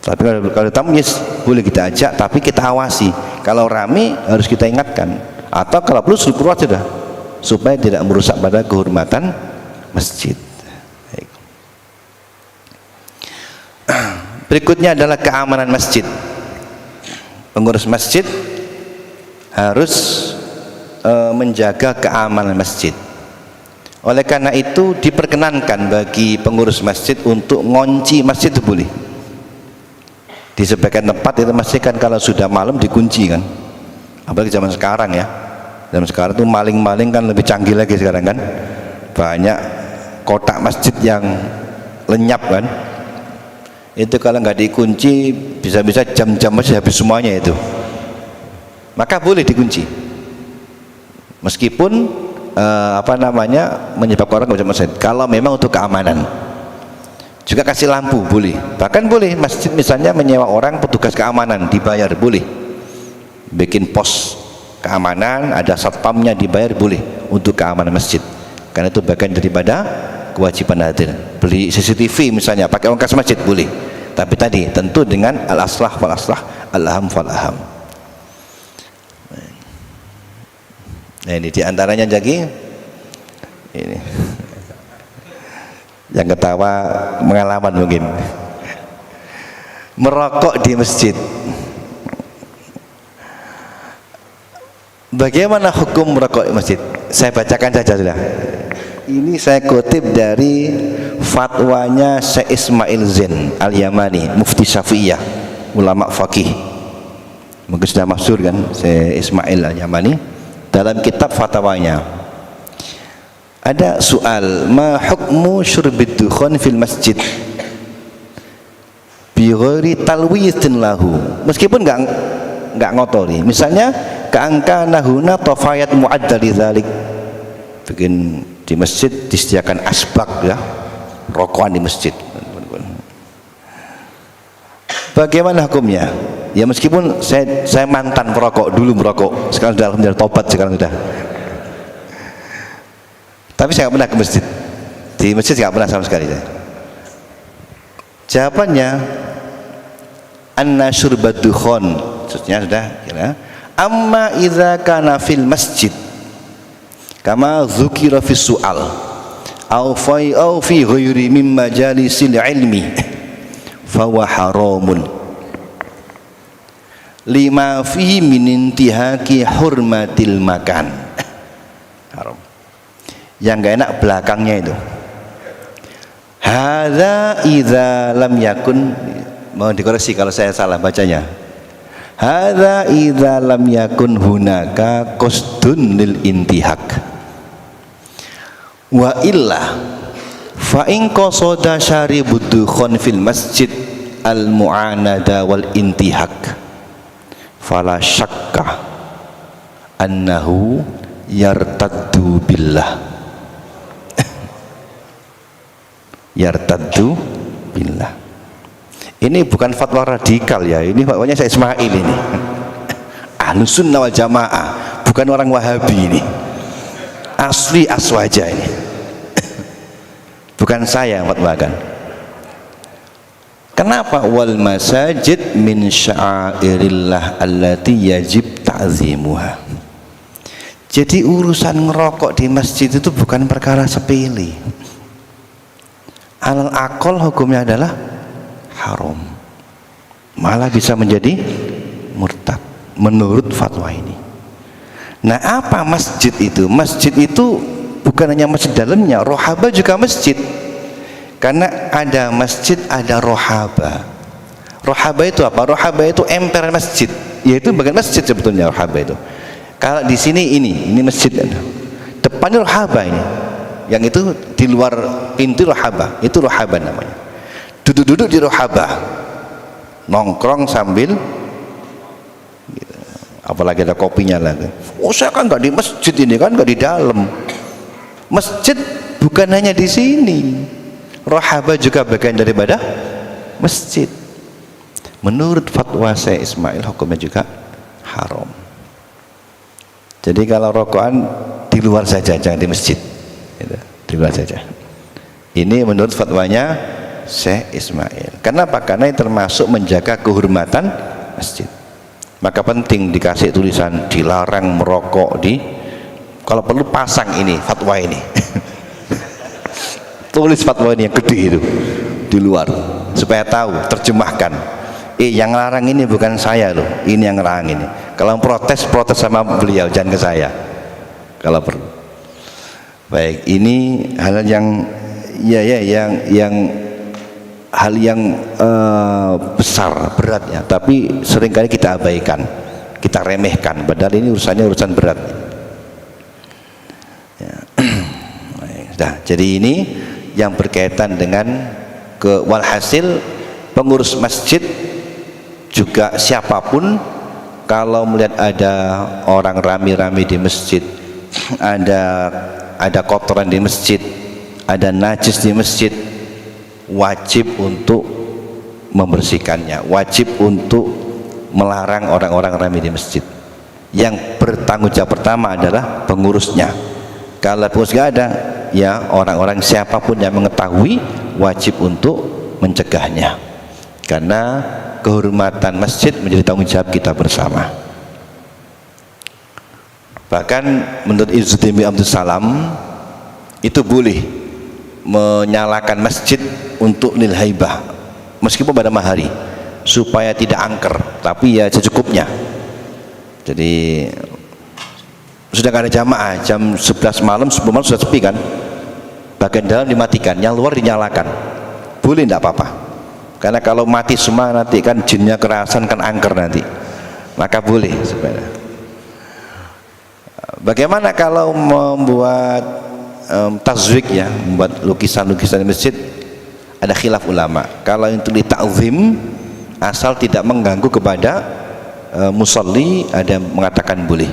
Tapi kalau tamyiz boleh kita ajak, tapi kita awasi. Kalau rame harus kita ingatkan, atau kalau perlu suruh keluar sudah, supaya tidak merusak pada kehormatan masjid. Berikutnya adalah keamanan masjid. Pengurus masjid harus menjaga keamanan masjid. Oleh karena itu diperkenankan bagi pengurus masjid untuk ngunci masjid itu boleh. Di sebagian tempat itu masjid kan kalau sudah malam dikunci kan. Apalagi zaman sekarang ya. Zaman sekarang itu maling-maling kan lebih canggih lagi sekarang kan. Banyak kotak masjid yang lenyap kan. Itu kalau nggak dikunci bisa-bisa jam-jam masih habis semuanya itu. Maka boleh dikunci. Meskipun menyebabkan orang nggak bisa masjid. Kalau memang untuk keamanan. Juga kasih lampu boleh. Bahkan boleh masjid misalnya menyewa orang petugas keamanan dibayar boleh. Bikin pos keamanan, ada satpamnya dibayar boleh untuk keamanan masjid. Karena itu bagian daripada kewajiban hadir. Beli CCTV misalnya pakai ongkas masjid boleh. Tapi tadi tentu dengan al-aslah wal aslah, al-aham wal aham. Nah, ini diantaranya lagi ini yang ketawa pengalaman mungkin merokok di masjid. Bagaimana hukum merokok di masjid? Saya bacakan saja sudah. Ini saya kutip dari fatwanya Syekh Ismail Zain Al-Yamani, mufti Syafi'iyah, ulama faqih. Mungkin sudah masyhur kan Syekh Ismail Al-Yamani dalam kitab fatwanya. Ada soal, ma hukmu syurbid dukhan fil masjid bi ghairi talwithin lahu. Meskipun enggak ngotori. Misalnya ka'angkana huna tafayat mu'adda lidzalik. Bikin di masjid disediakan asbak ya, rokokan di masjid. Bagaimana hukumnya? Ya meskipun saya mantan perokok, dulu merokok, sekarang sudah alhamdulillah tobat, sekarang sudah. Tapi saya nggak pernah ke masjid. Di masjid nggak pernah sama sekali. Jawabannya, anna syurbat dukhon, maksudnya sudah ya. Amma idza kana fil masjid kama dzukira fi su'al au fi ghairi min majalisil ilmi fahuwa haramun lima fihi min intihaki hurmatil makan. Haram. Yang gak enak belakangnya itu, hadza idza lam yakun, mau dikoreksi kalau saya salah bacanya, hadza idza lam yakun hunaka qasdun lil intihak wa illa fa in qasada syaribud dukhon fil masjid al mu'anada wal intihak fala syakka annahu yartaddu billah. Yartaddu billah. Ini bukan fatwa radikal ya, ini fatwanya Syekh Ismail ini. Ahlus Sunnah wal Jamaah, bukan orang Wahabi ini. Asli aswaja ini. Bukan saya yang fatwakan. Kenapa? Wal masajid min sya'airillah allati yajib ta'zimuha. Jadi urusan ngerokok di masjid itu bukan perkara sepele. Alal akol hukumnya adalah haram, malah bisa menjadi murtad menurut fatwa ini. Nah, apa masjid itu? Masjid itu bukan hanya masjid dalamnya, rohaba juga masjid. Karena ada masjid, ada rohaba. Rohaba itu apa? Rohaba itu emper masjid, yaitu bagian masjid sebetulnya rohaba itu. Kalau di sini ini masjid, depannya rohaba ini. Yang itu di luar pintu rohaba, itu rohaba namanya. Duduk-duduk di rohaba, nongkrong sambil gitu. Apalagi ada kopinya lagi. Oh, saya kan nggak di masjid ini, kan nggak di dalam. Masjid bukan hanya di sini, rohaba juga bagian daripada masjid. Menurut fatwa Syekh Ismail hukumnya juga haram. Jadi kalau rokokan di luar saja, jangan di masjid. Di luar saja. Ini menurut fatwanya Syekh Ismail. Kenapa? Karena ini termasuk menjaga kehormatan masjid. Maka penting dikasih tulisan dilarang merokok di, kalau perlu pasang ini fatwa ini. Tulis fatwa ini yang gede itu di luar supaya tahu, terjemahkan. Yang larang ini bukan saya loh, ini yang larang ini. Kalau protes sama beliau, jangan ke saya. Kalau perlu. Baik, ini hal yang hal yang besar, berat ya, tapi seringkali kita abaikan, kita remehkan, padahal ini urusan berat ya. Nah, jadi ini yang berkaitan dengan walhasil pengurus masjid juga siapapun, kalau melihat ada orang rame-rame di masjid, ada kotoran di masjid, ada najis di masjid, wajib untuk membersihkannya, wajib untuk melarang orang-orang ramai di masjid. Yang bertanggung jawab pertama adalah pengurusnya. Kalau pengurus nggak ada, ya orang-orang siapapun yang mengetahui wajib untuk mencegahnya, karena kehormatan masjid menjadi tanggung jawab kita bersama. Bahkan menurut Izzuddin bin Abdus Salam itu boleh menyalakan masjid untuk lil haibah meskipun pada malam hari supaya tidak angker, tapi ya secukupnya. Jadi sudah gak ada jamaah, jam 11 malam, 10 malam sudah sepi kan, bagian dalam dimatikan, yang luar dinyalakan, boleh tidak apa-apa. Karena kalau mati semua nanti kan jinnya kerasan, kan angker nanti, maka boleh sebenarnya. Bagaimana kalau membuat tazwik ya, membuat lukisan-lukisan di masjid? Ada khilaf ulama. Kalau itu li ta'zim, asal tidak mengganggu kepada musalli, ada yang mengatakan boleh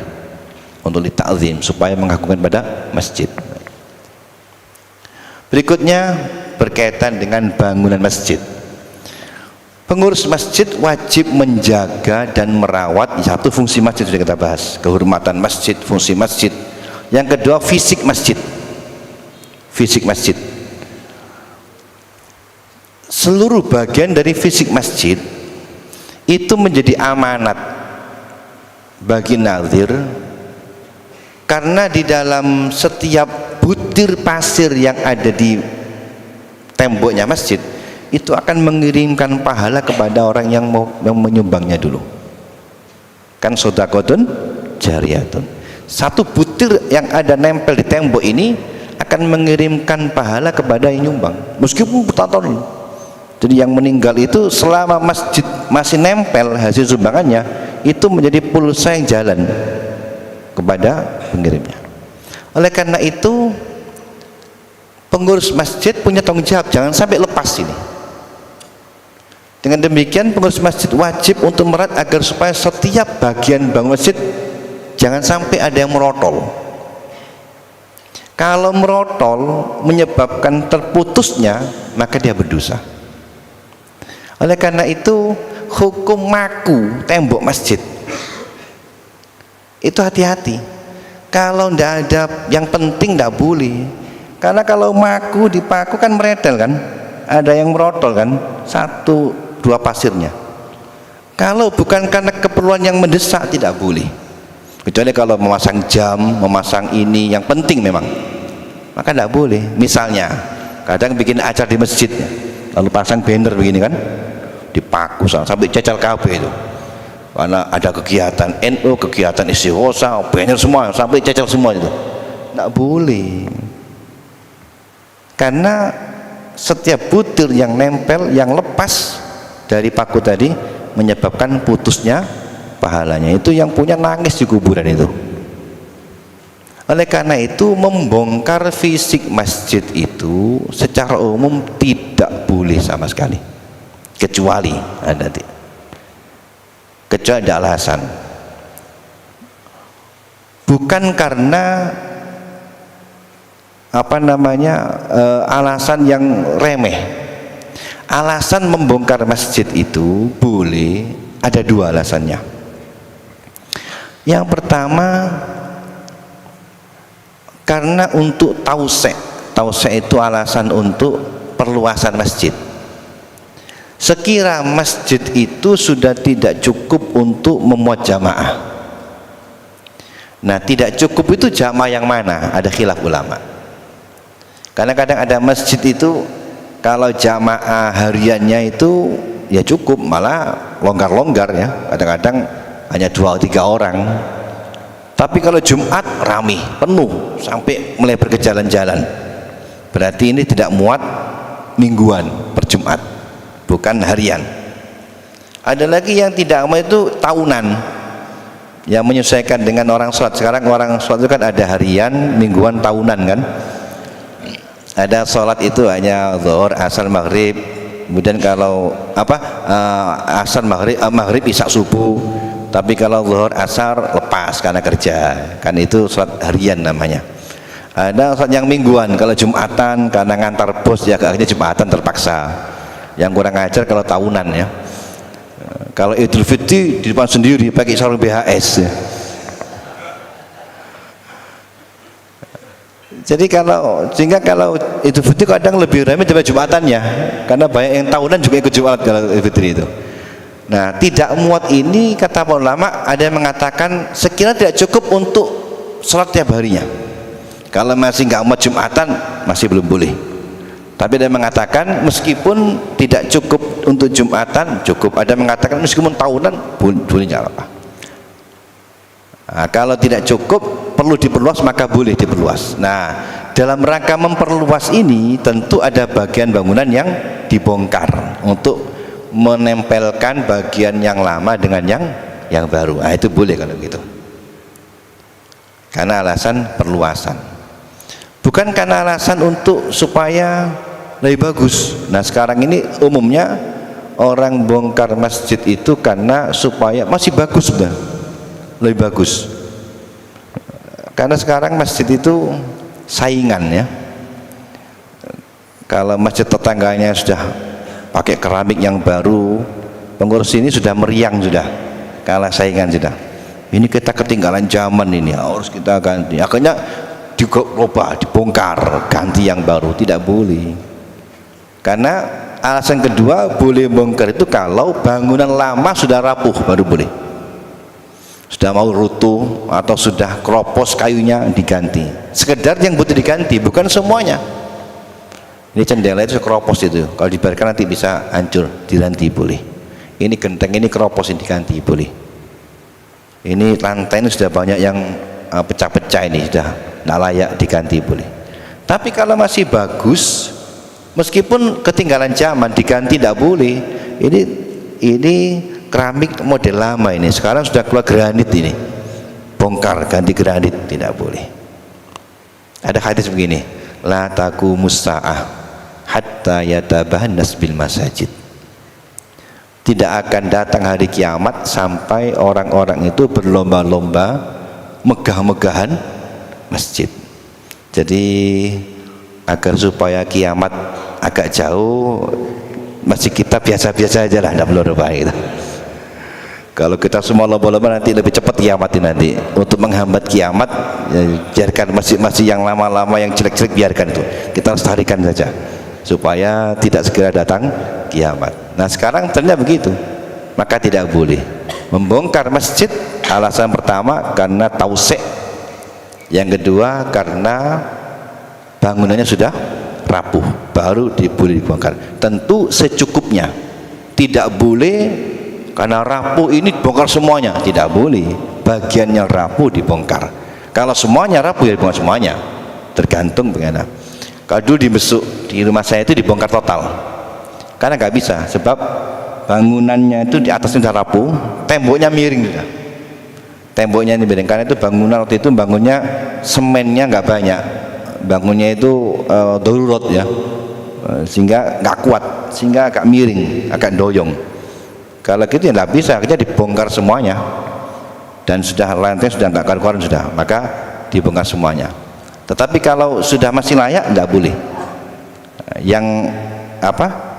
untuk litakzim, supaya mengagungkan pada masjid. Berikutnya berkaitan dengan bangunan masjid. Pengurus masjid wajib menjaga dan merawat satu fungsi masjid, sudah kita bahas, kehormatan masjid, fungsi masjid. Yang kedua fisik masjid. Fisik masjid. Seluruh bagian dari fisik masjid itu menjadi amanat bagi nazir, karena di dalam setiap butir pasir yang ada di temboknya masjid itu akan mengirimkan pahala kepada orang yang menyumbangnya dulu. Kan sedekahun jariyatun. Satu butir yang ada nempel di tembok ini akan mengirimkan pahala kepada yang nyumbang, meskipun bertahun-tahun. Jadi yang meninggal itu selama masjid masih nempel hasil sumbangannya, itu menjadi pulsa yang jalan kepada pengirimnya. Oleh karena itu pengurus masjid punya tanggung jawab, jangan sampai lepas ini. Dengan demikian pengurus masjid wajib untuk merawat agar supaya setiap bagian bangun masjid jangan sampai ada yang merotol. Kalau merotol menyebabkan terputusnya, maka dia berdosa. Oleh karena itu hukum maku tembok masjid itu hati-hati. Kalau tidak ada yang penting tidak boleh, karena kalau maku dipaku kan meredel kan, ada yang merotol kan, satu dua pasirnya. Kalau bukan karena keperluan yang mendesak tidak boleh, kecuali kalau memasang jam, memasang ini yang penting memang, maka tidak boleh. Misalnya kadang bikin acara di masjid lalu pasang banner begini kan, dipaku sampai cacal kabeh itu, karena ada kegiatan NU, kegiatan istighosa, banner semua sampai cacal semua itu, tidak boleh. Karena setiap butir yang nempel, yang lepas dari paku tadi menyebabkan putusnya pahalanya. Itu yang punya nangis di kuburan itu. Oleh karena itu membongkar fisik masjid itu secara umum tidak boleh sama sekali, kecuali ada alasan, bukan karena alasan yang remeh. Alasan membongkar masjid itu boleh, ada dua alasannya. Yang pertama karena untuk tausek itu alasan untuk perluasan masjid. Sekira masjid itu sudah tidak cukup untuk memuat jamaah. Nah, tidak cukup itu jamaah yang mana? Ada khilaf ulama. Karena kadang ada masjid itu kalau jamaah hariannya itu ya cukup, malah longgar-longgar ya, kadang-kadang hanya 2-3 orang. Tapi kalau Jumat rame, penuh sampai melebar ke jalan-jalan, berarti ini tidak muat mingguan per Jumat, bukan harian. Ada lagi yang tidak mau, itu tahunan, yang menyesuaikan dengan orang sholat. Sekarang orang sholat itu kan ada harian, mingguan, tahunan kan. Ada sholat itu hanya zuhur, asar, maghrib, kemudian kalau asar, maghrib, isya, subuh. Tapi kalau zuhur, asar lepas karena kerja, kan itu sholat harian namanya. Ada sholat yang mingguan, kalau Jumatan karena ngantar bos ya akhirnya Jumatan terpaksa. Yang kurang ajar kalau tahunan ya. Kalau Idul Fitri di depan sendiri pakai sarung BHS ya. Jadi sehingga kalau Idul Fitri kadang lebih ramai daripada Jumatannya, karena banyak yang tahunan juga ikut Jumat kalau Idul Fitri itu. Nah, tidak muat ini kata para ulama, ada yang mengatakan sekiranya tidak cukup untuk sholat tiap harinya. Kalau masih nggak muat Jumatan masih belum boleh. Tapi ada yang mengatakan meskipun tidak cukup untuk Jumatan cukup. Ada yang mengatakan meskipun tahunan boleh apa. Nah, kalau tidak cukup perlu diperluas maka boleh diperluas. Nah, dalam rangka memperluas ini tentu ada bagian bangunan yang dibongkar untuk menempelkan bagian yang lama dengan yang baru. Nah, itu boleh kalau gitu. Karena alasan perluasan. Bukan karena alasan untuk supaya lebih bagus. Nah, sekarang ini umumnya orang bongkar masjid itu karena supaya masih bagus, sudah lebih bagus. Karena sekarang masjid itu saingan ya. Kalau masjid tetangganya sudah pakai keramik yang baru, pengurus ini sudah meriang, sudah kalah saingan sudah. Ini kita ketinggalan zaman ini, harus kita ganti. Akhirnya dirubah, dibongkar, ganti yang baru. Tidak boleh. Karena alasan kedua boleh bongkar itu kalau bangunan lama sudah rapuh, baru boleh. Sudah mau runtuh atau sudah keropos kayunya, diganti. Sekedar yang butuh diganti, bukan semuanya. Ini jendela itu keropos itu, kalau dibiarkan nanti bisa hancur, diganti boleh. Ini genteng ini keropos, ini diganti boleh. Ini lantai ini sudah banyak yang pecah-pecah, ini sudah tidak layak, diganti boleh. Tapi kalau masih bagus, meskipun ketinggalan zaman, diganti tidak boleh. Ini keramik model lama, ini sekarang sudah keluar granit, ini bongkar ganti granit, tidak boleh. Ada hadis begini, la taqumus saah hatta yatabahannas bil masajid. Tidak akan datang hari kiamat sampai orang-orang itu berlomba-lomba megah-megahan masjid. Jadi agar supaya kiamat agak jauh, masjid kita biasa-biasa aja lah, tidak perlu rubah gitu. Kalau kita semua lomba-lomba nanti lebih cepat kiamat nanti. Untuk menghambat kiamat, ya, biarkan masjid-masjid yang lama-lama, yang jelek-jelek, biarkan itu. Kita lestarikan saja supaya tidak segera datang kiamat. Nah sekarang ternyata begitu, maka tidak boleh membongkar masjid. Alasan pertama karena tausik, yang kedua karena bangunannya sudah rapuh, baru boleh dibongkar. Tentu secukupnya, tidak boleh karena rapuh ini dibongkar semuanya, tidak boleh. Bagian yang rapuh dibongkar. Kalau semuanya rapuh ya dibongkar semuanya, tergantung bagaimana. Kalau dulu di rumah saya itu dibongkar total, karena nggak bisa, sebab bangunannya itu di atasnya sudah rapuh, temboknya miring sudah. Temboknya ini miring karena itu bangunan waktu itu bangunnya semennya nggak banyak, bangunnya itu darurat ya, sehingga nggak kuat, sehingga agak miring, agak doyong. Kalau gitu ya nggak bisa, akhirnya dibongkar semuanya, dan sudah lantai sudah nggak karuan sudah, maka dibongkar semuanya. Tetapi kalau sudah masih layak, tidak boleh. Yang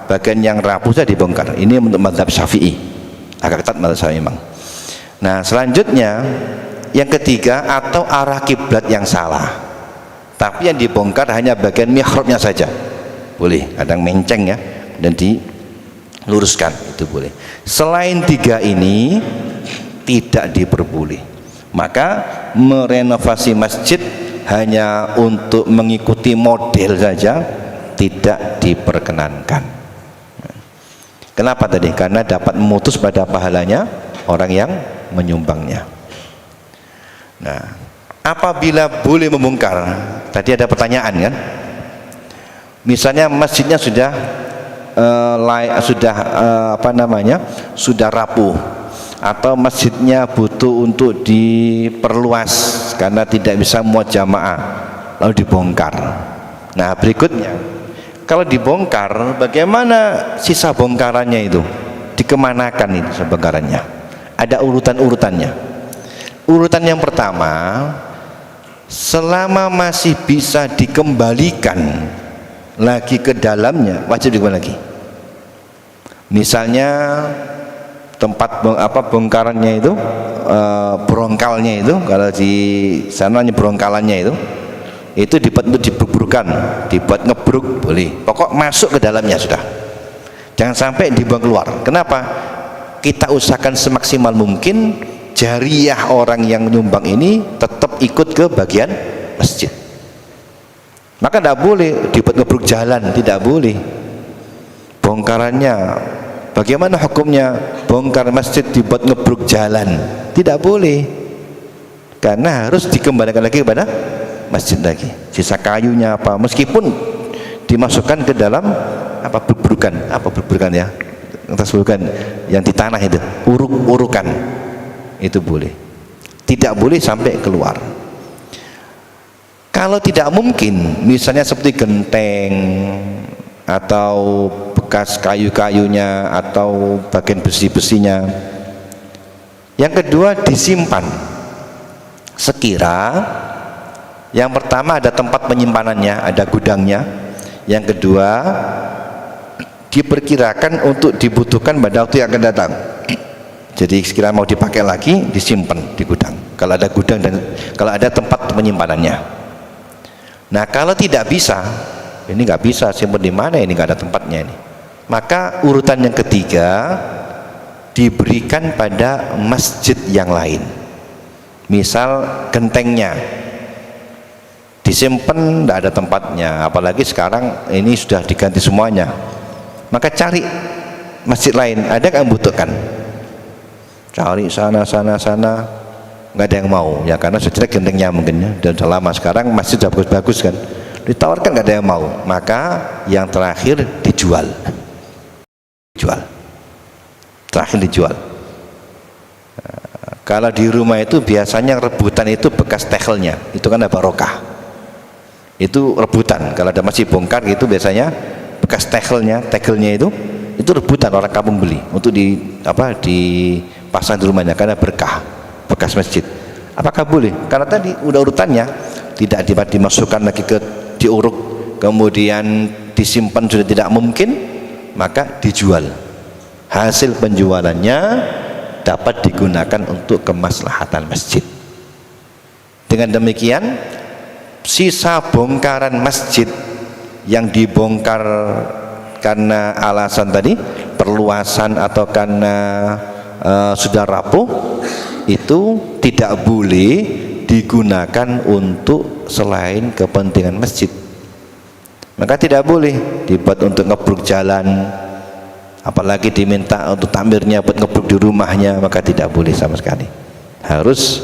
bagian yang rapuh sudah dibongkar. Ini untuk mazhab Syafi'i, agak ketat mazhab Syafi'i memang. Nah selanjutnya yang ketiga, atau arah kiblat yang salah, tapi yang dibongkar hanya bagian mihrabnya saja, boleh. Kadang menceng ya, dan diluruskan, itu boleh. Selain tiga ini tidak diperboleh. Maka merenovasi masjid hanya untuk mengikuti model saja tidak diperkenankan. Kenapa tadi? Karena dapat memutus pada pahalanya orang yang menyumbangnya. Nah, apabila boleh membongkar, tadi ada pertanyaan kan? Misalnya masjidnya sudah sudah rapuh, atau masjidnya butuh untuk diperluas karena tidak bisa muat jamaah, lalu dibongkar. Nah berikutnya, kalau dibongkar, bagaimana sisa bongkarannya itu? Dikemanakan itu sebongkarannya? Ada urutan-urutannya. Urutan yang pertama, selama masih bisa dikembalikan lagi ke dalamnya, wajib dikembalikan lagi. Misalnya tempat bongkarannya itu, brongkalnya itu, kalau di sana brongkalannya itu dibuat untuk dibrukan, dibuat ngebruk, boleh. Pokok masuk ke dalamnya sudah, jangan sampai dibuang keluar. Kenapa? Kita usahakan semaksimal mungkin jariah orang yang nyumbang ini tetap ikut ke bagian masjid. Maka tidak boleh dibuat ngebruk jalan, tidak boleh. Bongkarannya, bagaimana hukumnya? Bongkar masjid dibuat ngebruk jalan, tidak boleh, karena harus dikembalikan lagi kepada masjid lagi. Sisa kayunya meskipun dimasukkan ke dalam berburukan ya, berburukan yang di tanah itu, urukan itu boleh. Tidak boleh sampai keluar. Kalau tidak mungkin, misalnya seperti genteng atau bekas kayu-kayunya atau bagian besi-besinya. Yang kedua, disimpan sekira yang pertama ada tempat penyimpanannya, ada gudangnya. Yang kedua, diperkirakan untuk dibutuhkan pada waktu yang akan datang. Jadi sekiranya mau dipakai lagi, disimpan di gudang. Kalau ada gudang dan kalau ada tempat penyimpanannya. Nah, kalau tidak bisa, ini nggak bisa simpan di mana, ini nggak ada tempatnya ini. Maka urutan yang ketiga diberikan pada masjid yang lain. Misal gentengnya disimpan, tidak ada tempatnya, apalagi sekarang ini sudah diganti semuanya. Maka cari masjid lain, ada yang membutuhkan. Cari sana, nggak ada yang mau ya, karena sejarah gentengnya mungkin ya, dan sudah lama. Sekarang masjid sudah bagus-bagus kan, ditawarkan nggak ada yang mau. Maka yang terakhir dijual. Terakhir dijual. Kalau di rumah itu biasanya rebutan itu bekas tegelnya, itu kan ada barokah. Itu rebutan. Kalau ada masih bongkar gitu biasanya bekas tegelnya itu rebutan, orang kampung beli untuk dipasang di rumahnya karena berkah, bekas masjid. Apakah boleh? Karena tadi udah urutannya, tidak dimasukkan lagi ke diuruk kemudian disimpan sudah tidak mungkin, maka dijual. Hasil penjualannya dapat digunakan untuk kemaslahatan masjid. Dengan demikian, sisa bongkaran masjid yang dibongkar karena alasan tadi perluasan atau karena sudah rapuh, itu tidak boleh digunakan untuk selain kepentingan masjid. Maka tidak boleh dibuat untuk ngebruk jalan, apalagi diminta untuk takmirnya buat ngebruk di rumahnya, maka tidak boleh sama sekali. Harus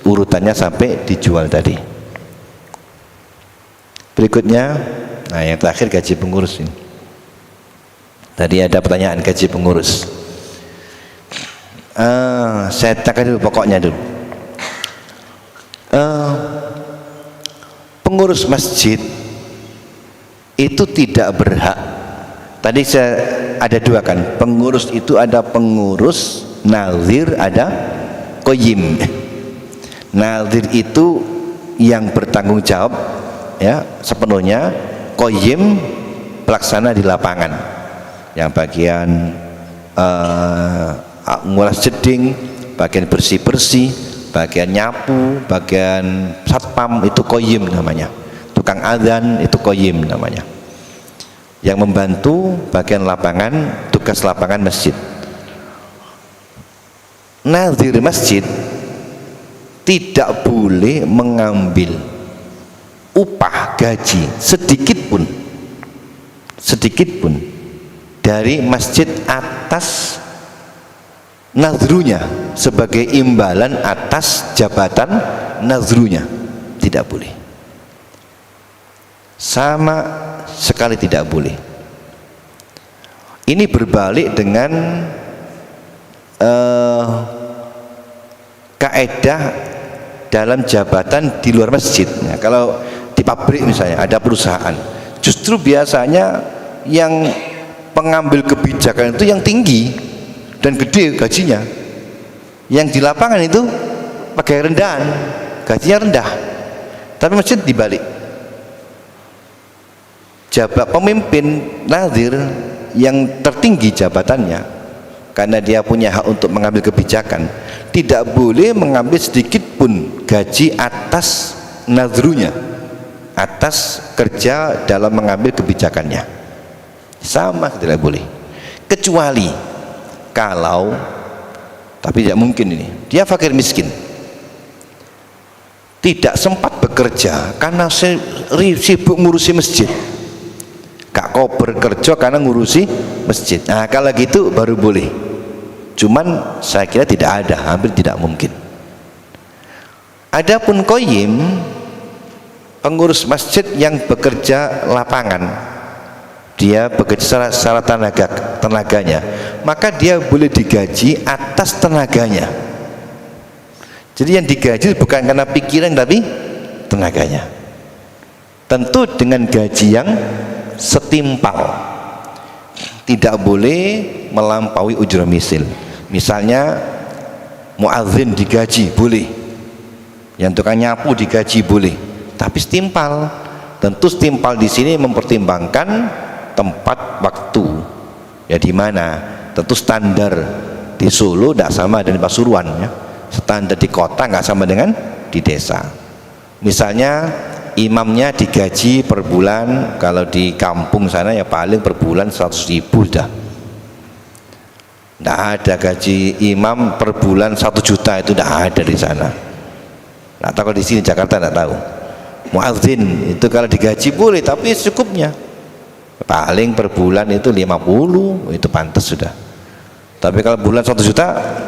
urutannya sampai dijual tadi. Berikutnya, nah yang terakhir gaji pengurus ini. Tadi ada pertanyaan gaji pengurus. Saya tanyakan dulu pokoknya dulu. Pengurus masjid itu tidak berhak. Tadi saya ada dua kan, pengurus itu ada pengurus nazir, ada qayyim. Nazir itu yang bertanggung jawab ya sepenuhnya, qayyim pelaksana di lapangan, yang bagian ngulas jeding, bagian bersih-bersih, bagian nyapu, bagian satpam, itu qayyim namanya. Tukang adzan itu qayyim namanya. Yang membantu bagian lapangan, tugas lapangan masjid. Nazir masjid tidak boleh mengambil upah gaji sedikit pun dari masjid atas nazrunya, sebagai imbalan atas jabatan nazrunya. Tidak boleh, sama sekali tidak boleh. Ini berbalik dengan kaedah dalam jabatan di luar masjid. Nah, kalau di pabrik misalnya ada perusahaan, justru biasanya yang pengambil kebijakan itu yang tinggi dan gede gajinya, yang di lapangan itu pakai rendahan, gajinya rendah. Tapi masjid dibalik, jabat pemimpin nazir yang tertinggi jabatannya, karena dia punya hak untuk mengambil kebijakan, tidak boleh mengambil sedikit pun gaji atas nazrunya, atas kerja dalam mengambil kebijakannya. Sama tidak boleh, kecuali kalau, tapi tidak mungkin ini, dia fakir miskin, tidak sempat bekerja karena sibuk ngurusi masjid, gak kober kerja karena ngurusi masjid. Nah kalau gitu baru boleh, cuman saya kira tidak ada, hampir tidak mungkin. Adapun qayyim, pengurus masjid yang bekerja lapangan, dia bekerja secara tenaganya, maka dia boleh digaji atas tenaganya. Jadi yang digaji bukan karena pikiran tapi tenaganya, tentu dengan gaji yang setimpal. tidak boleh melampaui ujrah misil. Misalnya muadzin digaji boleh, yang tukang nyapu digaji boleh, tapi setimpal. Tentu setimpal di sini mempertimbangkan tempat waktu, ya di mana. Tentu standar di Solo tidak sama dengan Pasuruan, ya. Standar di kota nggak sama dengan di desa. Misalnya imamnya digaji per bulan, kalau di kampung sana ya paling per bulan 100.000 dah. Tidak ada gaji imam per bulan 1 juta, itu tidak ada di sana. Nah, tahu kalau di sini Jakarta tidak tahu. Muadzin itu kalau digaji boleh, tapi secukupnya. Paling per bulan itu 50, itu pantas sudah. Tapi kalau bulan 1 juta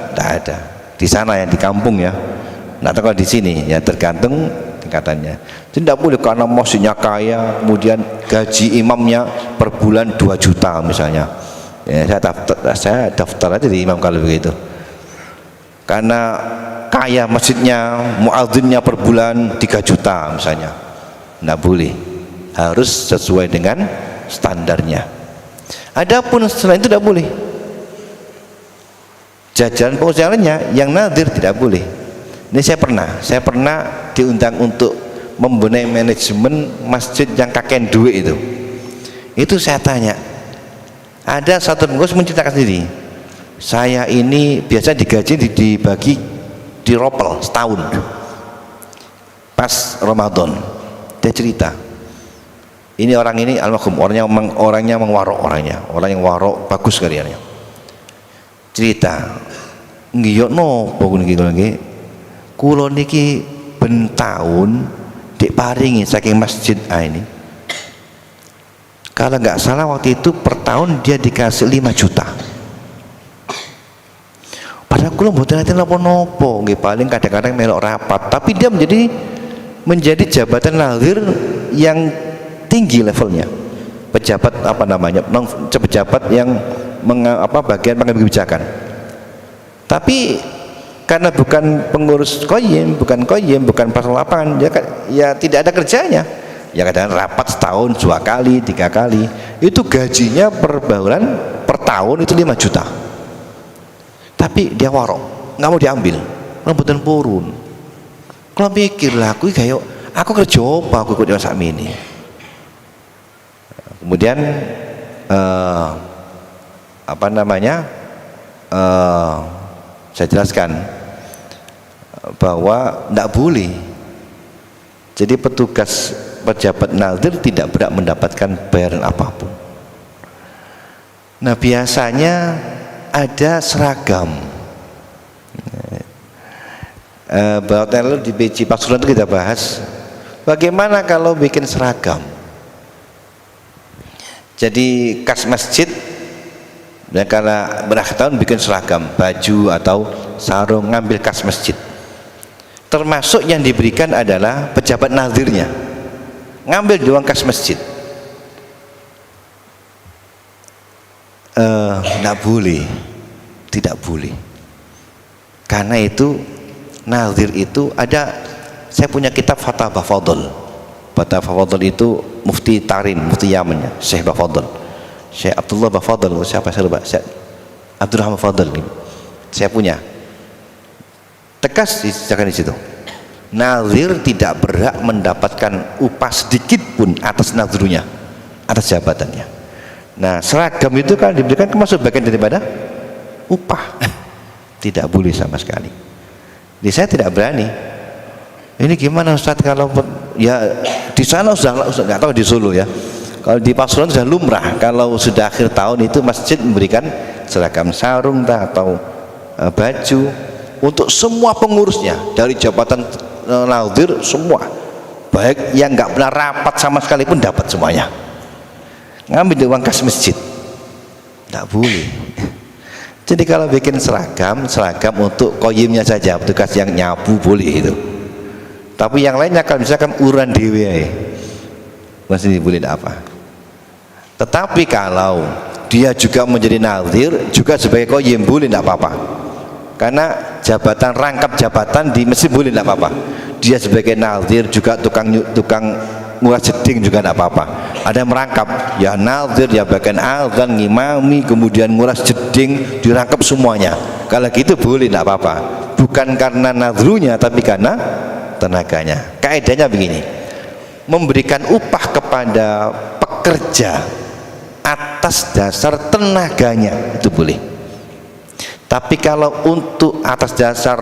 tidak ada. Di sana ya, di kampung ya. Nah, tahu kalau di sini ya tergantung tingkatannya. Tidak boleh karena masjidnya kaya kemudian gaji imamnya per bulan 2 juta misalnya. Ya, saya daftar aja di imam kalau begitu. Karena kaya masjidnya, muadzinnya per bulan 3 juta misalnya. Tidak boleh. Harus sesuai dengan standarnya. Adapun selain itu tidak boleh. Jajaran pengusahaannya yang nadir tidak boleh. Ini saya pernah diundang untuk membenahi manajemen masjid yang kakek duit itu. Itu saya tanya, ada satu pengurus menceritakan sendiri, saya ini biasa digaji dibagi di ropel setahun pas Ramadan. Dia cerita, ini orang ini almarhum, orangnya mengwarok, orang yang warok bagus karyanya. Cerita, nggih nopo niki kula niki ben taun diparingi saking masjid ini. Kalau nggak salah waktu itu per tahun dia dikasih 5 juta. Padahal kula mboten nate napa-napa, nggih paling kadang-kadang melok rapat, tapi dia menjadi jabatan nazir yang tinggi levelnya. Pejabat apa namanya? Pejabat yang bagian pengambil kebijakan. Tapi karena bukan pengurus koyim, bukan pasal lapangan, ya tidak ada kerjanya. Ya kadang rapat setahun 2 kali, 3 kali. Itu gajinya per bulan, per tahun itu 5 juta. Tapi dia warok, nggak mau diambil, rambutan purun. Kalau mikir lah, aku kerja apa aku ikut yang sami ini. Kemudian saya jelaskan bahwa tidak boleh. Jadi pejabat nazir tidak berhak mendapatkan bayaran apapun. Nah, biasanya ada seragam. Bahwa di BC Pasuruan itu kita bahas bagaimana kalau bikin seragam. Jadi kas masjid, dan karena berakhir tahun bikin seragam, baju atau sarung, ngambil kas masjid. Termasuk yang diberikan adalah pejabat nazirnya, ngambil doang kas masjid. Tidak boleh. Karena itu nazir itu ada, saya punya kitab Fatah Bafadl. Fatah Bafadl itu Mufti Tarim, Mufti Yaman, Syekh Bafadl, Syekh Abdullah Bafadl, siapa saya lupa, Syekh Abdurrahman Fadl. Saya punya. Tegas dijelaskan di situ. Nazir tidak berhak mendapatkan upah sedikit pun atas nazrunya, atas jabatannya. Nah, seragam itu kan diberikan termasuk bagian daripada upah. Tidak boleh sama sekali. Jadi saya tidak berani. Ini gimana Ustadz kalau ya di sana sudah nggak tahu di Solo ya. Kalau di Pasuruan sudah lumrah kalau sudah akhir tahun itu masjid memberikan seragam sarung atau baju untuk semua pengurusnya dari jabatan nazir semua, baik yang nggak pernah rapat sama sekali pun dapat semuanya. Ngambil uang kas masjid nggak boleh. Jadi kalau bikin seragam untuk koyimnya saja, petugas yang nyapu boleh itu. Tapi yang lainnya kalau misalkan urusan dewe masih boleh apa. Tetapi kalau dia juga menjadi nazir juga sebagai koyim boleh tidak apa-apa. Karena jabatan, rangkap jabatan di masjid boleh tidak apa-apa. Dia sebagai nazir juga tukang ngurah jeding juga tidak apa-apa. ada yang merangkap, ya nazir, ya bahkan azan, ngimami, kemudian nguras jeding, dirangkap semuanya. Kalau gitu boleh, tidak apa-apa, bukan karena nazrunya tapi karena tenaganya. Kaidahnya begini, memberikan upah kepada pekerja atas dasar tenaganya itu boleh, tapi kalau untuk atas dasar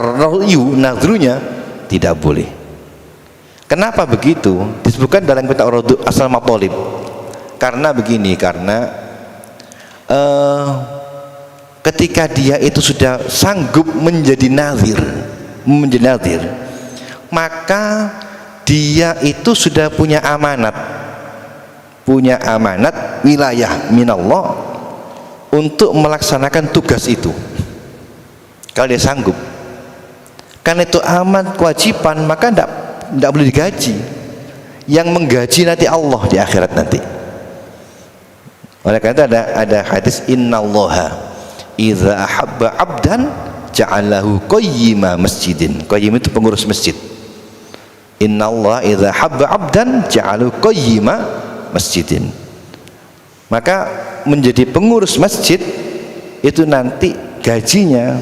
nazrunya tidak boleh. Kenapa begitu? Disebutkan dalam kitab Raudhul Asal Mathalib. Karena begini, karena ketika dia itu sudah sanggup menjadi nazir, maka dia itu sudah punya amanat wilayah minallah untuk melaksanakan tugas itu. Kalau dia sanggup, karena itu amanat kewajiban, maka tidak boleh digaji. Yang menggaji nanti Allah di akhirat nanti. Oleh karena itu ada hadis, innallaha idza ahabba 'abdan ja'alahu qayyima masjidin. Qayyim itu pengurus masjid. Innallaha idza ahabba 'abdan ja'alahu qayyima masjidin. Maka menjadi pengurus masjid itu nanti gajinya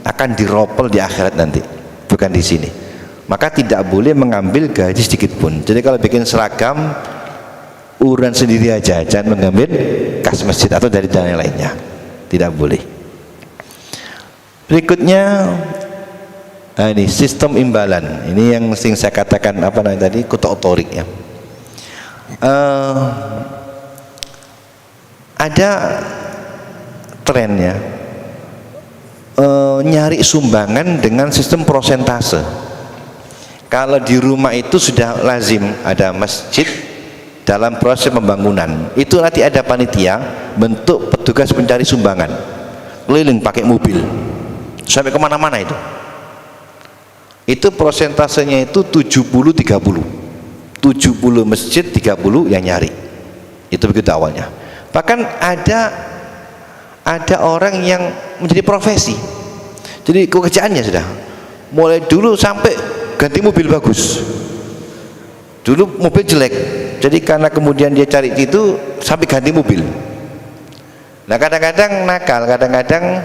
akan diropel di akhirat nanti, bukan di sini. Maka tidak boleh mengambil gaji sedikit pun. Jadi kalau bikin seragam, urusan sendiri aja, jangan mengambil kas masjid atau dari dana lainnya, tidak boleh. Berikutnya ini sistem imbalan. Ini yang sering saya katakan apa namanya tadi, kutu otorik ya. Ada trennya nyari sumbangan dengan sistem prosentase. Kalau di rumah itu sudah lazim ada masjid, dalam proses pembangunan itu nanti ada panitia bentuk petugas pencari sumbangan, keliling pakai mobil sampai kemana-mana. Itu prosentasenya itu 70-30, 70 masjid, 30 yang nyari. Itu begitu awalnya. Bahkan ada orang yang menjadi profesi, jadi pekerjaannya sudah mulai dulu sampai ganti mobil bagus. Dulu mobil jelek, jadi karena kemudian dia cari itu sampai ganti mobil. Nah kadang-kadang nakal, kadang-kadang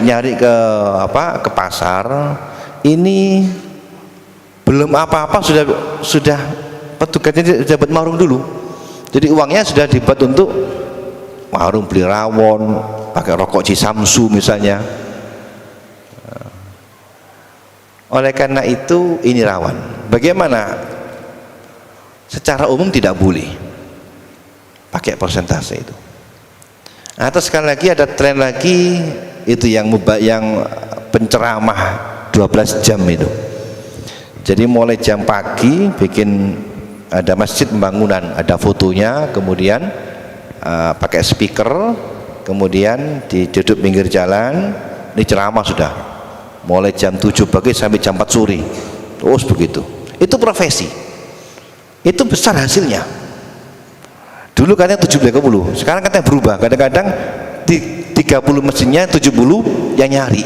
nyari ke pasar, ini belum apa-apa sudah petugasnya dapat warung dulu. Jadi uangnya sudah dibuat untuk warung, beli rawon, pakai rokok Cisamsu misalnya. Oleh karena itu ini rawan. Bagaimana? Secara umum tidak boleh pakai persentase itu. Atau sekali lagi ada tren lagi itu yang penceramah 12 jam itu. Jadi mulai jam pagi bikin ada masjid pembangunan, ada fotonya, kemudian pakai speaker, kemudian duduk pinggir jalan, ini ceramah sudah mulai jam 7 pagi sampai jam 4 sore terus begitu. Itu profesi, itu besar hasilnya. Dulu katanya 70-30, sekarang katanya berubah, kadang-kadang di 30 mesinnya 70 yang nyari.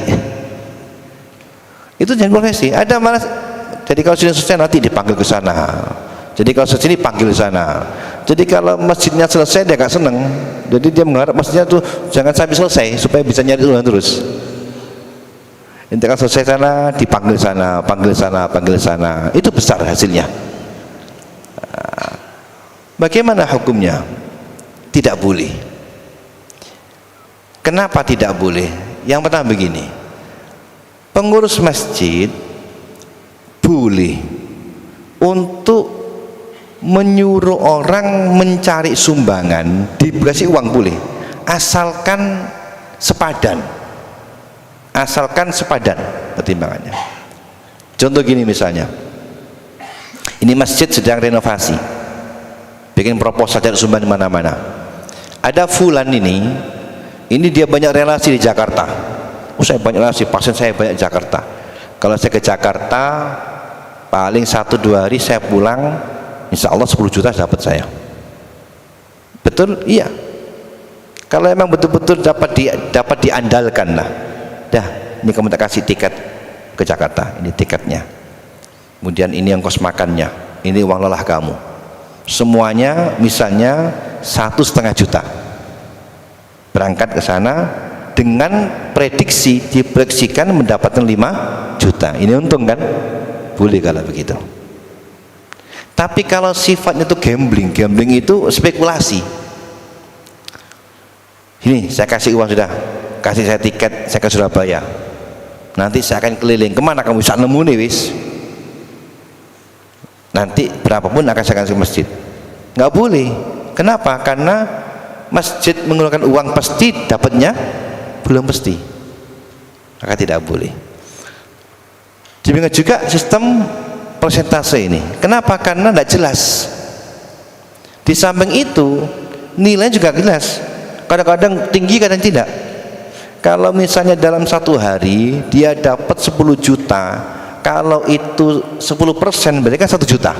Itu jangan profesi. Ada malah, jadi kalau sudah selesai nanti dipanggil ke sana, jadi kalau sini panggil ke sana. Jadi kalau masjidnya selesai dia gak seneng, jadi dia mengharap masjidnya tuh jangan sampai selesai supaya bisa nyari ulang terus. Nanti kalau selesai sana dipanggil sana, panggil sana, panggil sana. Itu besar hasilnya. Bagaimana hukumnya? Tidak boleh. Kenapa tidak boleh? Yang pertama begini, pengurus masjid boleh untuk menyuruh orang mencari sumbangan, dikasih uang boleh, asalkan sepadan. Asalkan sepadan pertimbangannya. Contoh gini misalnya, ini masjid sedang renovasi, bikin proposal cari sumbangan di mana-mana. Ada fulan ini dia banyak relasi di Jakarta. Saya banyak relasi, pasien saya banyak di Jakarta. Kalau saya ke Jakarta paling 1-2 hari saya pulang, insya Allah 10 juta dapat saya. Betul? Iya. Kalau emang betul-betul dapat diandalkan lah. Dah, ini kamu tak kasih tiket ke Jakarta, ini tiketnya. Kemudian ini ongkos makannya, ini uang lelah kamu. semuanya misalnya 1,5 juta berangkat ke sana dengan diproyeksikan mendapatkan 5 juta. Ini untung kan? Boleh kalau begitu. Tapi kalau sifatnya itu gambling itu spekulasi. Ini saya kasih uang sudah, kasih saya tiket, saya ke Surabaya. Nanti saya akan keliling, kemana kamu bisa nemu nih wis. Nanti berapapun akan saya kasih ke masjid. Nggak boleh. Kenapa? Karena masjid mengeluarkan uang pasti, dapatnya belum pasti. Maka tidak boleh. Demikian juga sistem persentase ini. Kenapa? Karena tidak jelas. Di samping itu nilai juga jelas. Kadang-kadang tinggi, kadang tidak. Kalau misalnya dalam satu hari dia dapat 10 juta, kalau itu 10% berarti kan 1 juta.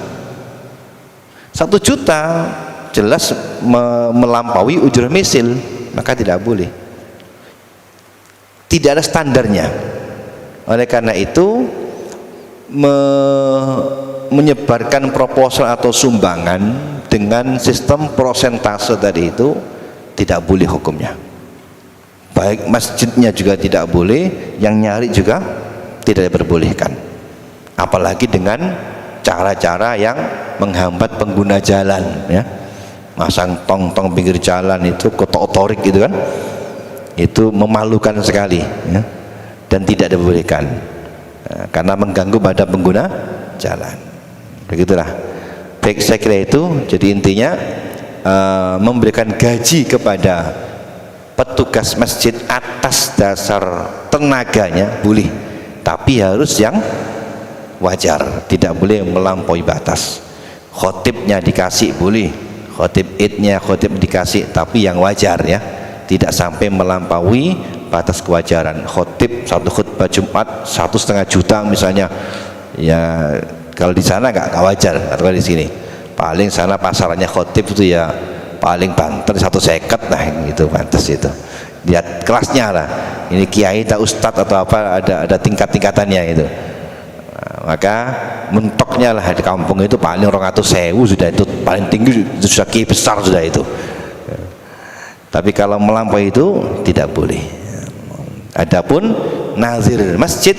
1 juta jelas melampaui ujur misil, maka tidak boleh. Tidak ada standarnya. Oleh karena itu menyebarkan proposal atau sumbangan dengan sistem prosentase tadi itu tidak boleh hukumnya. Baik masjidnya juga tidak boleh, yang nyari juga tidak diperbolehkan. Apalagi dengan cara-cara yang menghambat pengguna jalan, ya, masang tong-tong pinggir jalan itu kotor-kotorik gitu kan, itu memalukan sekali, ya, dan tidak diperbolehkan. Karena mengganggu pada pengguna jalan. Begitulah. Baik, saya kira itu. Jadi intinya memberikan gaji kepada petugas masjid atas dasar tenaganya boleh, tapi harus yang wajar, tidak boleh melampaui batas. Khotibnya dikasih boleh, khotib idnya khotib dikasih, tapi yang wajar, ya, tidak sampai melampaui batas kewajaran. Khotib satu khutbah Jumat 1,5 juta misalnya, ya kalau di sana nggak wajar. Atau di sini paling sana pasarannya khotib itu ya paling banter 1,50 lah gitu, pantas itu. Lihat kelasnya lah, ini kiai tak ustadz atau apa, ada tingkat-tingkatannya itu. Maka mentoknya lah di kampung itu paling 200.000 sudah, itu paling tinggi sudah kiai besar sudah itu. Tapi kalau melampaui itu tidak boleh. Adapun nazir masjid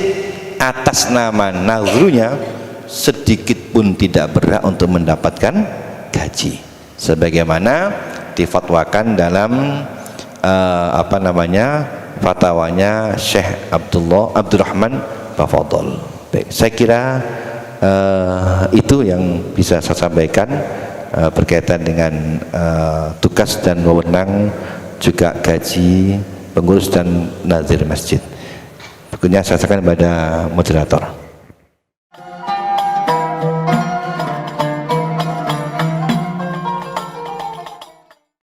atas nama nazrunya sedikit pun tidak berhak untuk mendapatkan gaji, sebagaimana difatwakan dalam fatwanya Syekh Abdurrahman Bafadol. Saya kira itu yang bisa saya sampaikan berkaitan dengan tugas dan wewenang, juga gaji pengurus dan nazir masjid. Berikutnya saya serahkan pada moderator.